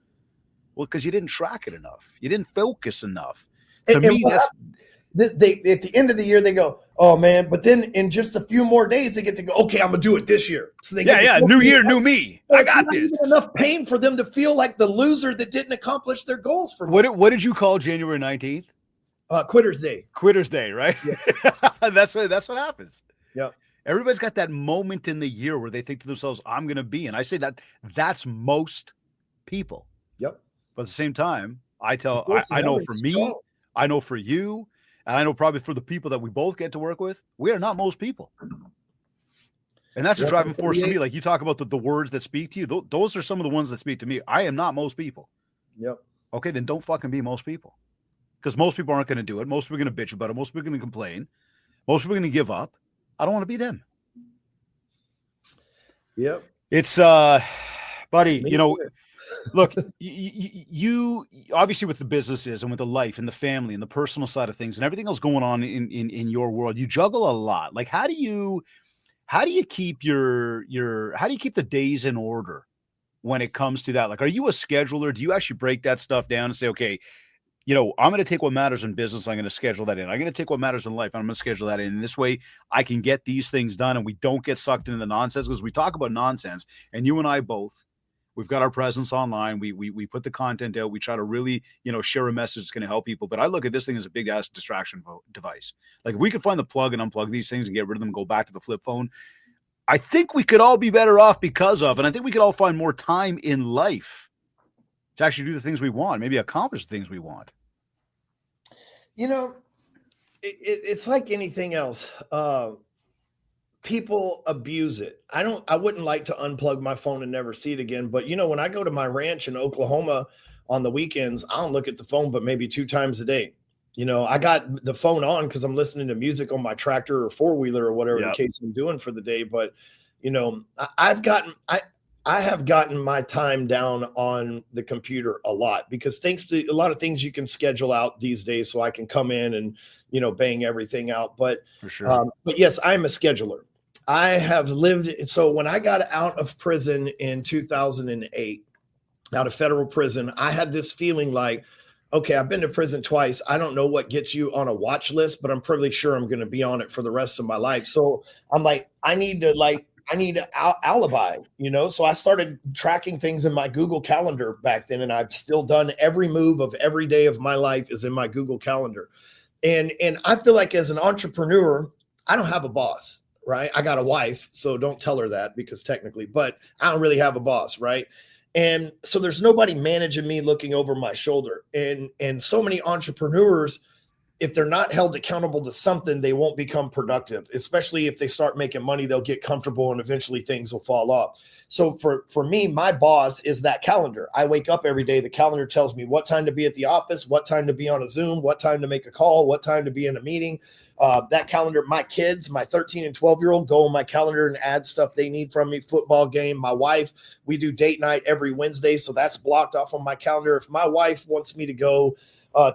Well, because you didn't track it enough. You didn't focus enough. To me, that's... They at the end of the year, they go, oh man, but then in just a few more days, they get to go, okay, I'm going to do it this year. So they new year, new me. I got this. Even enough pain for them to feel like the loser that didn't accomplish their goals for me. What did you call January 19th? Quitter's Day. Quitter's Day, right? Yeah. that's what happens. Yeah. Everybody's got that moment in the year where they think to themselves, I'm going to be. And I say that's most people. Yep. But at the same time, I know for me, I know for you, and I know probably for the people that we both get to work with, we are not most people. And that's a driving force for me. Like you talk about the words that speak to you. Those are some of the ones that speak to me. I am not most people. Yep. Okay, then don't fucking be most people. Because most people aren't going to do it. Most people are going to bitch about it. Most people are going to complain. Most people are going to give up. I don't want to be them. Yep. It's, buddy, look, you obviously with the businesses and with the life and the family and the personal side of things and everything else going on in your world, you juggle a lot. Like, how do you keep how do you keep the days in order when it comes to that? Like, are you a scheduler? Do you actually break that stuff down and say, okay, I'm going to take what matters in business. I'm going to schedule that in. I'm going to take what matters in life. I'm going to schedule that in. And this way I can get these things done and we don't get sucked into the nonsense, because we talk about nonsense, and you and I both, we've got our presence online. We put the content out. We try to really, share a message that's going to help people. But I look at this thing as a big ass distraction device. Like, if we could find the plug and unplug these things and get rid of them and go back to the flip phone, I think we could all be better off because of, and I think we could all find more time in life to actually do the things we want, maybe accomplish the things we want. It's like anything else. People abuse it. I wouldn't like to unplug my phone and never see it again. But when I go to my ranch in Oklahoma on the weekends, I don't look at the phone, but maybe 2 times a day. I got the phone on because I'm listening to music on my tractor or 4-wheeler or whatever the case I'm doing for the day. But, I have gotten my time down on the computer a lot, because thanks to a lot of things you can schedule out these days, so I can come in and, bang everything out. But, for sure. But yes, I'm a scheduler. I have lived. So when I got out of prison in 2008, out of federal prison, I had this feeling like, okay, I've been to prison twice. I don't know what gets you on a watch list, but I'm pretty sure I'm going to be on it for the rest of my life. So I'm like, I need an alibi, So I started tracking things in my Google Calendar back then, and I've still done every move of every day of my life is in my Google Calendar. And I feel like as an entrepreneur, I don't have a boss, right? I got a wife, so don't tell her that, because technically, but I don't really have a boss, right? And so there's nobody managing me, looking over my shoulder. And so many entrepreneurs, if they're not held accountable to something, they won't become productive, especially if they start making money. They'll get comfortable and eventually things will fall off. So for me, my boss is that calendar. I wake up every day. The calendar tells me what time to be at the office, what time to be on a Zoom, what time to make a call, what time to be in a meeting. That calendar, my kids, my 13 and 12-year-old go on my calendar and add stuff they need from me, football game. My wife, we do date night every Wednesday, so that's blocked off on my calendar. If my wife wants me to go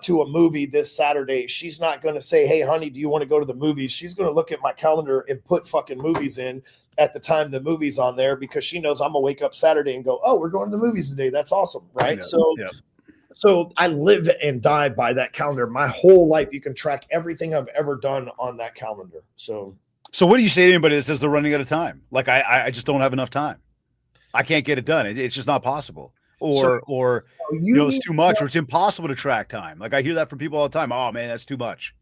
to a movie this Saturday, she's not going to say, hey, honey, do you want to go to the movies? She's going to look at my calendar and put fucking movies in at the time the movie's on there, because she knows I'm going to wake up Saturday and go, oh, we're going to the movies today. That's awesome, right? So I live and die by that calendar. My whole life, you can track everything I've ever done on that calendar. So what do you say to anybody that says they're running out of time? Like, I just don't have enough time. I can't get it done. It's just not possible. Or it's too much, or it's impossible to track time. Like, I hear that from people all the time. Oh man, that's too much.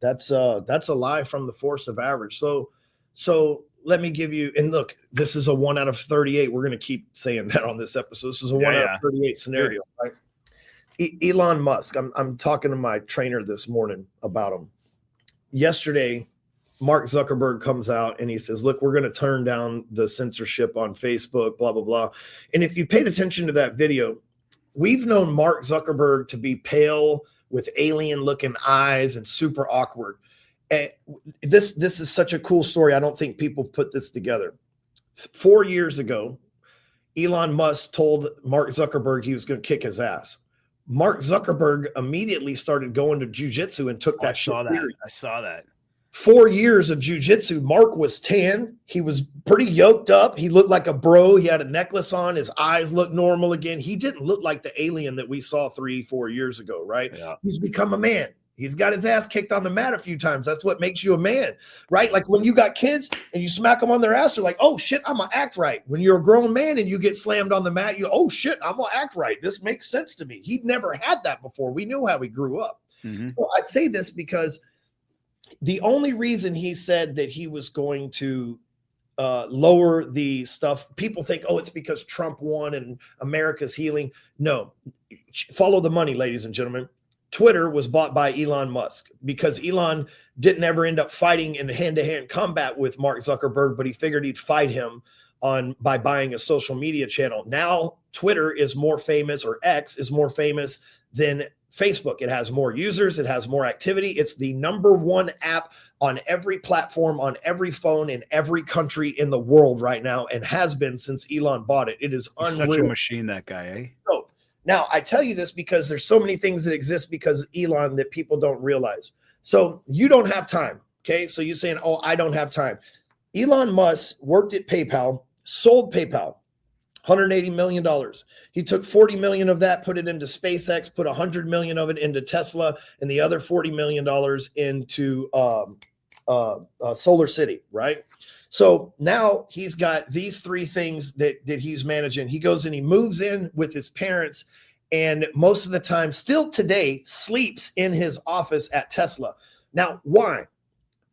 That's a lie from the force of average. So let me give you, and look, this is a 1 out of 38. We're going to keep saying that on this episode. This is a 1 out of 38 scenario, right? Elon Musk. I'm talking to my trainer this morning about him. Yesterday, Mark Zuckerberg comes out and he says, look, we're going to turn down the censorship on Facebook, blah, blah, blah. And if you paid attention to that video, we've known Mark Zuckerberg to be pale with alien looking eyes and super awkward. And this is such a cool story. I don't think people put this together. 4 years ago, Elon Musk told Mark Zuckerberg he was going to kick his ass. Mark Zuckerberg immediately started going to jiu-jitsu and took that shit. I saw that. 4 years of jiu-jitsu. Mark was tan. He was pretty yoked up. He looked like a bro. He had a necklace on. His eyes looked normal again. He didn't look like the alien that we saw 3-4 years ago, right? Yeah. He's become a man. He's got his ass kicked on the mat a few times. That's what makes you a man, right? Like when you got kids and you smack them on their ass, they're like, oh shit, I'm gonna act right. When you're a grown man and you get slammed on the mat, oh shit, I'm gonna act right. This makes sense to me. He'd never had that before. We knew how he grew up. Mm-hmm. So I say this because the only reason he said that he was going to lower the stuff, people think, oh, it's because Trump won and America's healing. No, follow the money, ladies and gentlemen. Twitter was bought by Elon Musk because Elon didn't ever end up fighting in hand-to-hand combat with Mark Zuckerberg, but he figured he'd fight him by buying a social media channel. Now Twitter is more famous, or X is more famous than Facebook. It has more users. It has more activity. It's the number one app on every platform, on every phone, in every country in the world right now, and has been since Elon bought it. It is unreal. Such a machine, that guy, eh? So, now, I tell you this because there's so many things that exist because of Elon that people don't realize. So you don't have time, okay? So you're saying, oh, I don't have time. Elon Musk worked at PayPal, sold PayPal, $180 million. He took $40 million of that, put it into SpaceX, put $100 million of it into Tesla, and the other $40 million into Solar City, right? So now he's got these three things that he's managing. He goes and he moves in with his parents, and most of the time, still today, sleeps in his office at Tesla. Now, why?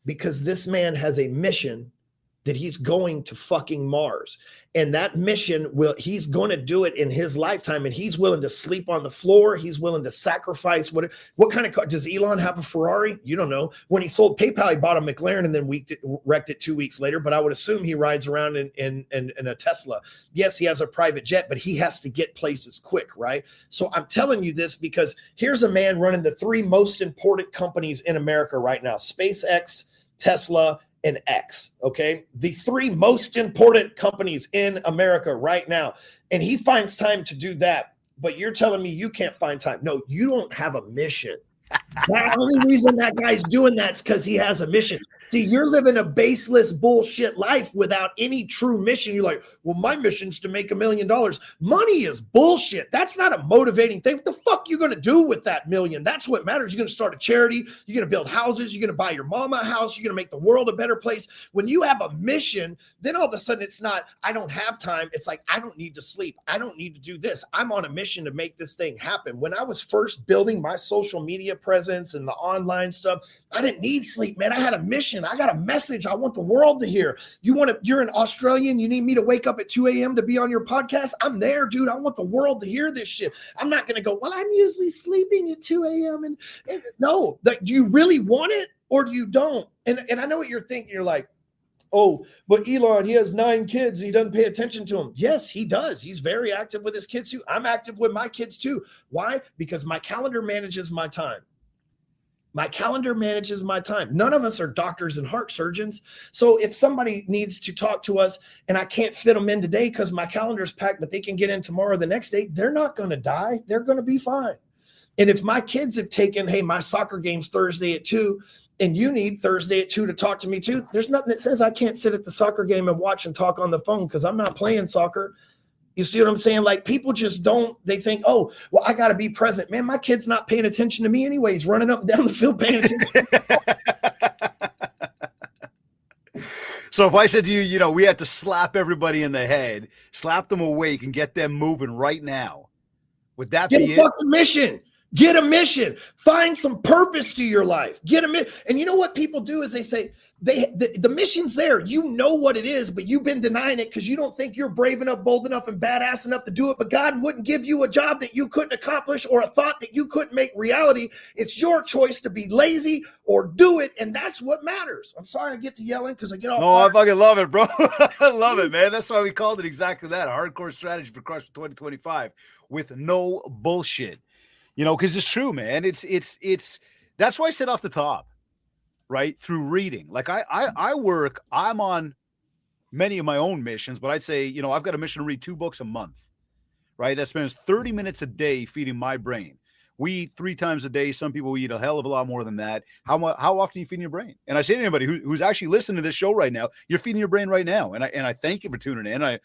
Because this man has a mission that he's going to fucking Mars. And that mission he's going to do it in his lifetime, and he's willing to sleep on the floor. He's willing to sacrifice what kind of car does Elon have? A Ferrari? You don't know. When he sold PayPal, he bought a McLaren and then wrecked it 2 weeks later. But I would assume he rides around in a Tesla. Yes, he has a private jet, but he has to get places quick, right? So I'm telling you this because here's a man running the three most important companies in America right now: SpaceX, Tesla, and X, okay? The three most important companies in America right now. And he finds time to do that. But you're telling me you can't find time. No, you don't have a mission. The only reason that guy's doing that is because he has a mission. See, you're living a baseless bullshit life without any true mission. You're like, well, my mission's to make $1 million. Money is bullshit. That's not a motivating thing. What the fuck you going to do with that million? That's what matters. You're going to start a charity. You're going to build houses. You're going to buy your mama a house. You're going to make the world a better place. When you have a mission, then all of a sudden it's not, I don't have time. It's like, I don't need to sleep. I don't need to do this. I'm on a mission to make this thing happen. When I was first building my social media presence and the online stuff, I didn't need sleep, man. I had a mission. I got a message I want the world to hear. You're an Australian. You need me to wake up at 2 a.m. to be on your podcast? I'm there, dude. I want the world to hear this shit. I'm not going to go, well, I'm usually sleeping at 2 a.m. And no, do you really want it or do you don't? And I know what you're thinking. You're like, oh, but Elon, he has 9 kids. And he doesn't pay attention to them. Yes, he does. He's very active with his kids too. I'm active with my kids too. Why? Because my calendar manages my time. My calendar manages my time. None of us are doctors and heart surgeons. So if somebody needs to talk to us and I can't fit them in today because my calendar's packed, but they can get in tomorrow or the next day, they're not going to die. They're going to be fine. And if my kids have taken, hey, my soccer game's Thursday at 2, and you need Thursday at 2 to talk to me too, there's nothing that says I can't sit at the soccer game and watch and talk on the phone because I'm not playing soccer. You see what I'm saying? Like people just don't, they think, oh, well, I got to be present. Man, my kid's not paying attention to me anyways, running up and down the field paying attention. So if I said to you, you know, we had to slap everybody in the head, slap them awake and get them moving right now, would that Get be a fucking mission. Get a mission. Find some purpose to your life. Get a mission. And you know what people do is they say, the mission's there. You know what it is, but you've been denying it because you don't think you're brave enough, bold enough, and badass enough to do it. But God wouldn't give you a job that you couldn't accomplish or a thought that you couldn't make reality. It's your choice to be lazy or do it, and that's what matters. I'm sorry I get to yelling because I get off. No, I fucking love it, bro. I love it, man. That's why we called it exactly that. A hardcore strategy for crushing 2025 with no bullshit. You know, because it's true, man. It's that's why I said off the top, right? Through reading. Like I'm on many of my own missions, but I'd say, you know, I've got a mission to read 2 books a month, right? That spends 30 minutes a day feeding my brain. We eat 3 times a day. Some people eat a hell of a lot more than that. How often are you feeding your brain? And I say to anybody who's actually listening to this show right now, you're feeding your brain right now. And I thank you for tuning in. I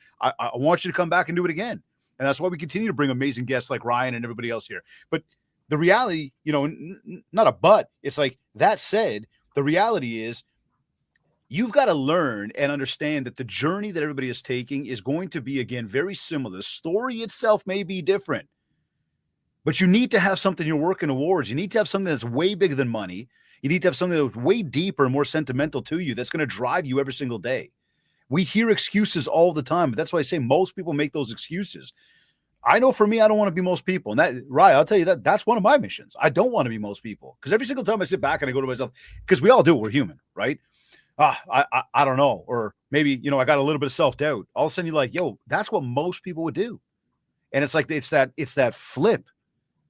want you to come back and do it again. And that's why we continue to bring amazing guests like Ryan and everybody else here. But the reality, you know, not a but, it's like that said, the reality is you've got to learn and understand that the journey that everybody is taking is going to be, again, very similar. The story itself may be different, but you need to have something you're working towards. You need to have something that's way bigger than money. You need to have something that's way deeper and more sentimental to you that's going to drive you every single day. We hear excuses all the time, but that's why I say most people make those excuses. I know for me, I don't want to be most people. And that, right, I'll tell you that's one of my missions. I don't want to be most people because every single time I sit back and I go to myself, because we all do, we're human, right? I don't know. Or maybe, you know, I got a little bit of self-doubt. All of a sudden you're like, yo, that's what most people would do. And it's like, it's that flip.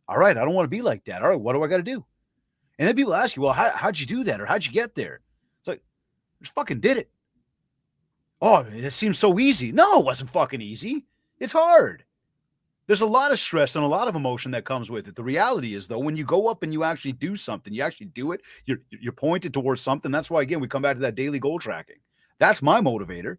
All right, I don't want to be like that. All right, what do I got to do? And then people ask you, well, how'd you do that? Or how'd you get there? It's like, I just fucking did it. Oh, it seems so easy. No, it wasn't fucking easy. It's hard. There's a lot of stress and a lot of emotion that comes with it. The reality is, though, when you go up and you actually do something, you actually do it, you're pointed towards something. That's why, again, we come back to that daily goal tracking. That's my motivator.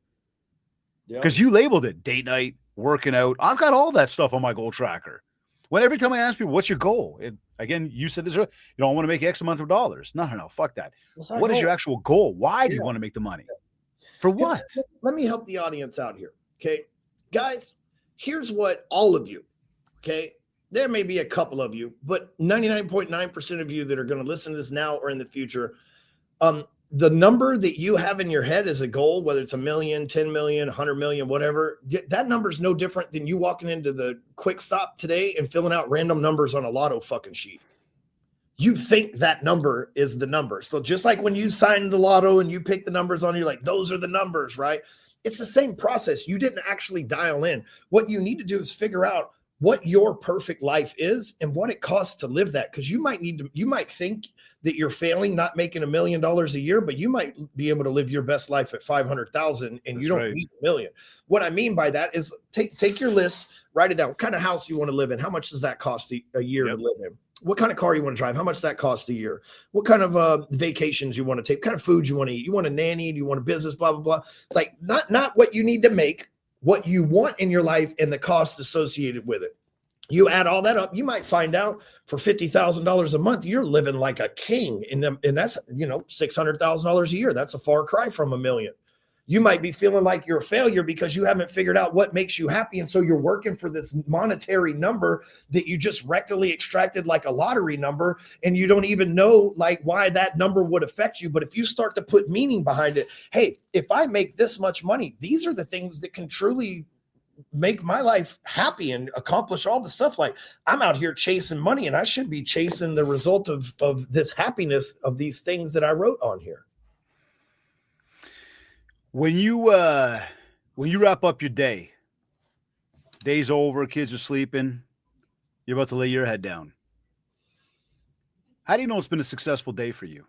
Because you labeled it date night, working out. I've got all that stuff on my goal tracker. When every time I ask people, what's your goal? Again, you said this, you know, I want to make X amount of dollars. No, fuck that. What is your actual goal? Why do you want to make the money? For what? Let me help the audience out here. Okay, guys, here's what all of you, okay, there may be a couple of you, but 99.9% of you that are going to listen to this now or in the future, the number that you have in your head as a goal, whether it's 1 million, 10 million, 100 million, whatever, that number is no different than you walking into the quick stop today and filling out random numbers on a lotto fucking sheet. You think that number is the number. So just like when you sign the lotto and you pick the numbers on, you're like, those are the numbers, right? It's the same process. You didn't actually dial in. What you need to do is figure out what your perfect life is and what it costs to live that. Because you might think that you're failing, not making $1 million a year, but you might be able to live your best life at 500,000 and you don't need $1 million. What I mean by that is take your list, write it down. What kind of house you want to live in? How much does that cost a year to live in? What kind of car you want to drive? How much does that cost a year? What kind of vacations you want to take? What kind of food you want to eat? You want a nanny? Do you want a business? Blah, blah, blah. Like not what you need to make, what you want in your life and the cost associated with it. You add all that up, you might find out for $50,000 a month, you're living like a king. And that's, you know, $600,000 a year. That's a far cry from $1 million. You might be feeling like you're a failure because you haven't figured out what makes you happy. And so you're working for this monetary number that you just rectally extracted like a lottery number. And you don't even know like why that number would affect you. But if you start to put meaning behind it, hey, if I make this much money, these are the things that can truly make my life happy and accomplish all the stuff. Like I'm out here chasing money and I should be chasing the result of this happiness of these things that I wrote on here. When you wrap up your day, day's over, kids are sleeping, you're about to lay your head down. How do you know it's been a successful day for you?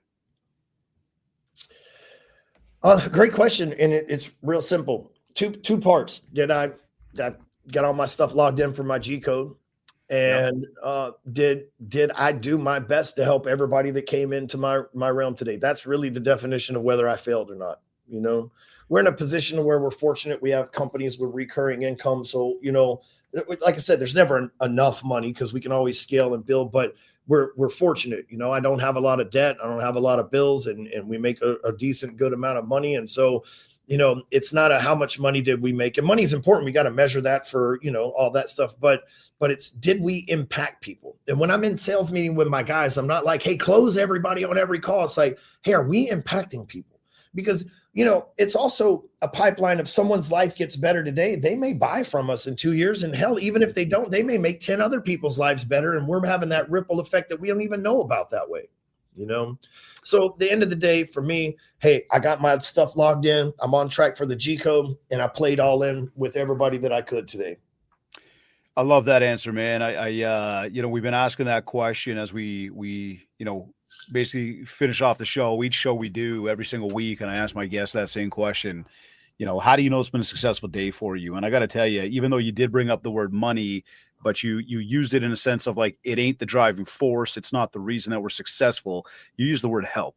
Great question. And it's real simple. Two parts. Did I got all my stuff logged in for my G code? And did I do my best to help everybody that came into my realm today? That's really the definition of whether I failed or not. You know, we're in a position where we're fortunate. We have companies with recurring income. So, like I said, there's never enough money because we can always scale and build, but we're fortunate. I don't have a lot of debt. I don't have a lot of bills, and we make a decent, good amount of money. And so, it's not how much money did we make, and money is important. We got to measure that for, all that stuff. But it's, did we impact people? And when I'm in sales meeting with my guys, I'm not like, hey, close everybody on every call. It's like, hey, are we impacting people? Because, it's also a pipeline. If someone's life gets better today, they may buy from us in 2 years. And hell, even if they don't, they may make 10 other people's lives better. And we're having that ripple effect that we don't even know about that way, So at the end of the day, for me, hey, I got my stuff logged in. I'm on track for the G code, and I played all in with everybody that I could today. I love that answer, man. We've been asking that question as we basically finish off the show. Each show we do every single week, and I ask my guests that same question. How do you know it's been a successful day for you? And I got to tell you, even though you did bring up the word money, but you used it in a sense of like, it ain't the driving force. It's not the reason that we're successful. You use the word help.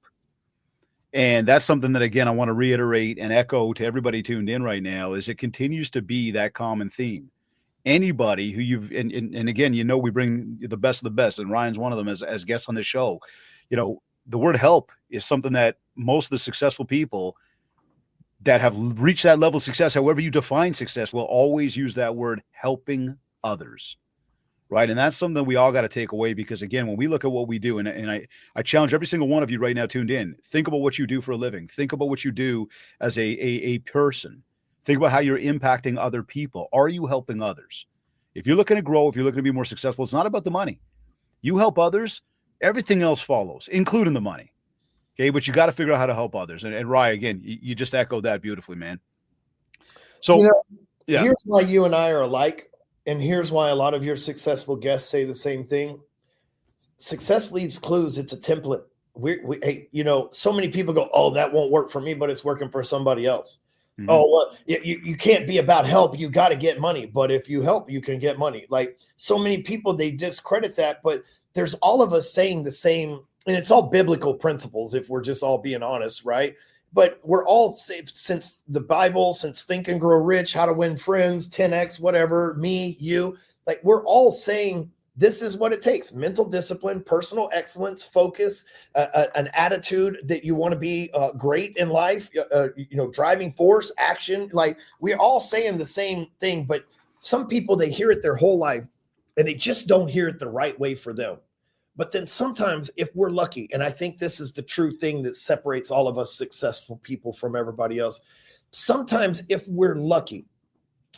And that's something that, again, I want to reiterate and echo to everybody tuned in right now, is it continues to be that common theme. Anybody who and again, we bring the best of the best, and Ryan's one of them as guests on this show. The word help is something that most of the successful people that have reached that level of success, however you define success, will always use that word, helping others. Right. And that's something we all got to take away, because, again, when we look at what we do, and I challenge every single one of you right now tuned in, think about what you do for a living. Think about what you do as a person. Think about how you're impacting other people. Are you helping others? If you're looking to grow, if you're looking to be more successful, it's not about the money. You help others, everything else follows, including the money. Okay. But you got to figure out how to help others. And Ryan, again, you just echoed that beautifully, man. So Here's why you and I are alike. And here's why a lot of your successful guests say the same thing. Success leaves clues. It's a template. So many people go, oh, that won't work for me, but it's working for somebody else. Mm-hmm. Oh, well, you can't be about help. You got to get money. But if you help, you can get money. Like, so many people, they discredit that. But there's all of us saying the same, and it's all biblical principles, if we're just all being honest, right? But we're all, since the Bible, since Think and Grow Rich, How to Win Friends, 10X, whatever, me, you, like, we're all saying this is what it takes: mental discipline, personal excellence, focus, an attitude that you want to be great in life, driving force, action. Like, we're all saying the same thing, but some people, they hear it their whole life and they just don't hear it the right way for them. But then sometimes, if we're lucky, and I think this is the true thing that separates all of us successful people from everybody else, sometimes if we're lucky,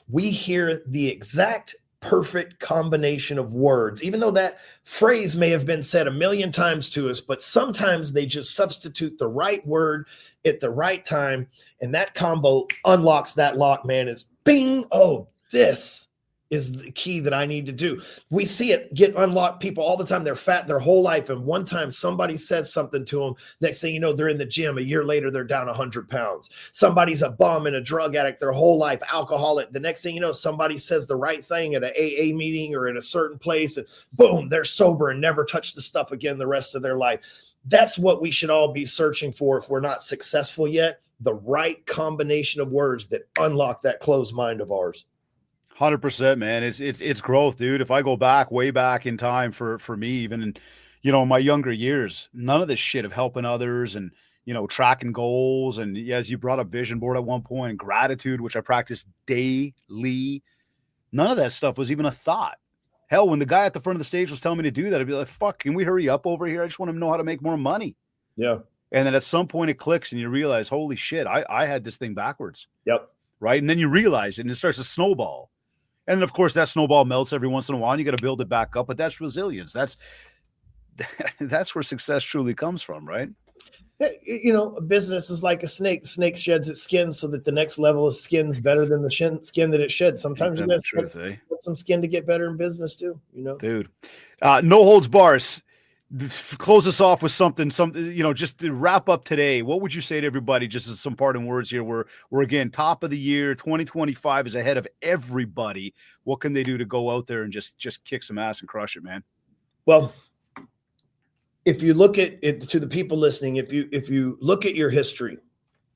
we hear the exact perfect combination of words, even though that phrase may have been said a million times to us, but sometimes they just substitute the right word at the right time. And that combo unlocks that lock, man. It's bing. Oh, this is the key that I need to do. We see it get unlocked. People all the time, they're fat their whole life. And one time somebody says something to them, next thing you know, they're in the gym. A year later, they're down 100 pounds. Somebody's a bum and a drug addict their whole life, alcoholic. The next thing you know, somebody says the right thing at an AA meeting or in a certain place, and boom, they're sober and never touch the stuff again the rest of their life. That's what we should all be searching for if we're not successful yet. The right combination of words that unlock that closed mind of ours. 100%, man. It's growth, dude. If I go way back in time for me, even in my younger years, none of this shit of helping others and tracking goals, and as you brought up vision board at one point, gratitude, which I practice daily, none of that stuff was even a thought. Hell, when the guy at the front of the stage was telling me to do that, I'd be like, fuck, can we hurry up over here? I just want to know how to make more money. Yeah. And then at some point it clicks and you realize, holy shit, I had this thing backwards. Yep. Right. And then you realize it and it starts to snowball. And then, of course, that snowball melts every once in a while. And you got to build it back up. But that's resilience. That's where success truly comes from, right? A business is like a snake. The snake sheds its skin so that the next level of skin's better than the skin that it sheds. Sometimes you got to get some skin to get better in business too. Dude, no holds bars. Close us off with something, just to wrap up today. What would you say to everybody, just as some parting words here? We're again, top of the year, 2025 is ahead of everybody. What can they do to go out there and just kick some ass and crush it, man? Well, if you look at it, to the people listening, if you look at your history,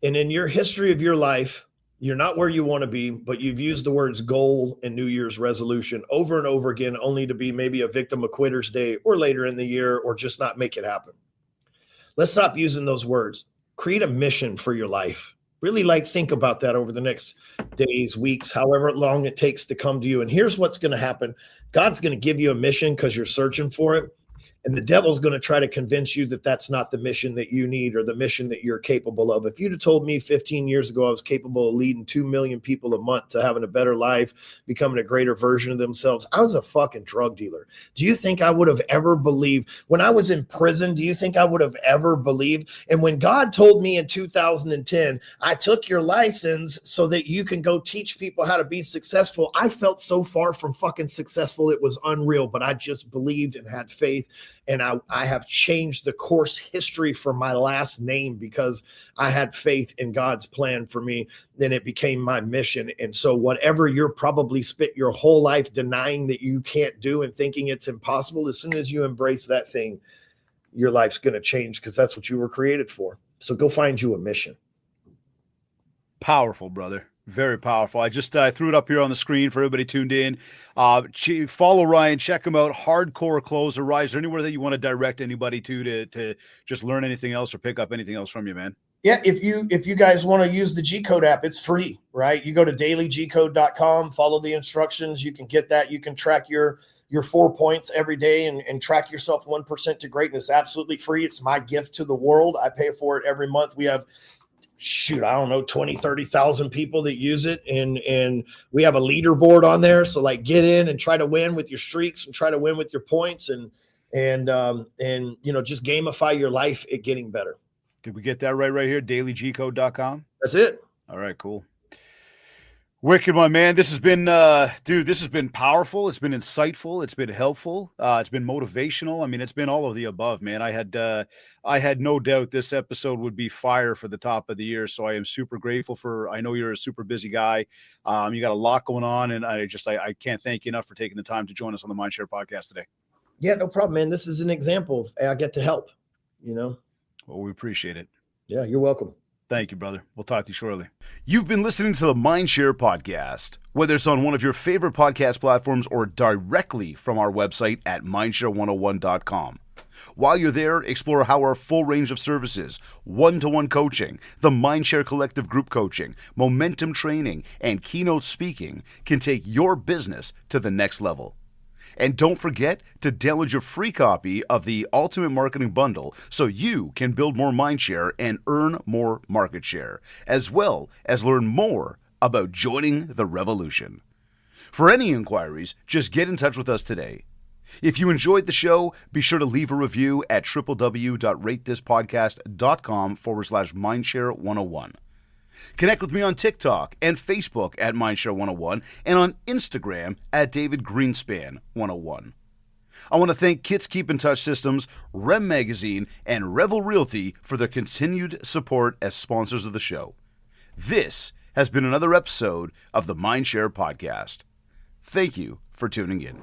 And in your history of your life, you're not where you want to be, but you've used the words goal and New Year's resolution over and over again, only to be maybe a victim of Quitter's Day or later in the year, or just not make it happen. Let's stop using those words. Create a mission for your life. Really think about that over the next days, weeks, however long it takes to come to you. And here's what's going to happen. God's going to give you a mission because you're searching for it. And the devil's going to try to convince you that that's not the mission that you need or the mission that you're capable of. If you'd have told me 15 years ago I was capable of leading 2 million people a month to having a better life, becoming a greater version of themselves, I was a fucking drug dealer. Do you think I would have ever believed? When I was in prison, do you think I would have ever believed? And when God told me in 2010, I took your license so that you can go teach people how to be successful, I felt so far from fucking successful. It was unreal, but I just believed and had faith. And I have changed the course history for my last name because I had faith in God's plan for me. Then it became my mission. And so whatever you're probably spent your whole life denying that you can't do and thinking it's impossible, as soon as you embrace that thing, your life's going to change because that's what you were created for. So go find you a mission. Powerful, brother. Very powerful. I threw it up here on the screen for everybody tuned in. Follow Ryan, check him out. Hardcore Closer. Ryan, is there anywhere that you want to direct anybody to just learn anything else or pick up anything else from you, man? Yeah, if you guys want to use the G-Code app, it's free, right? You go to dailygcode.com, follow the instructions. You can get that. You can track your 4 points every day and track yourself 1% to greatness. Absolutely free. It's my gift to the world. I pay for it every month. We have 20, 30,000 people that use it. And we have a leaderboard on there. So get in and try to win with your streaks and try to win with your points and just gamify your life at getting better. Did we get that right here? dailygcode.com. That's it. All right, cool. Wicked, my man. This has been, this has been powerful. It's been insightful. It's been helpful. It's been motivational. I mean, it's been all of the above, man. I had no doubt this episode would be fire for the top of the year. So I am super grateful I know you're a super busy guy. You got a lot going on, and I can't thank you enough for taking the time to join us on the MindShare podcast today. Yeah, no problem, man. This is an example. I get to help, Well, we appreciate it. Yeah, you're welcome. Thank you, brother. We'll talk to you shortly. You've been listening to the MindShare Podcast. Whether it's on one of your favorite podcast platforms or directly from our website at mindshare101.com. While you're there, explore how our full range of services, one-to-one coaching, the MindShare Collective Group Coaching, momentum training, and keynote speaking can take your business to the next level. And don't forget to download your free copy of the Ultimate Marketing Bundle so you can build more mindshare and earn more market share, as well as learn more about joining the revolution. For any inquiries, just get in touch with us today. If you enjoyed the show, be sure to leave a review at www.ratethispodcast.com/mindshare101. Connect with me on TikTok and Facebook at MindShare101 and on Instagram at DavidGreenspan101. I want to thank Kits Keep in Touch Systems, Rem Magazine, and Revel Realty for their continued support as sponsors of the show. This has been another episode of the MindShare Podcast. Thank you for tuning in.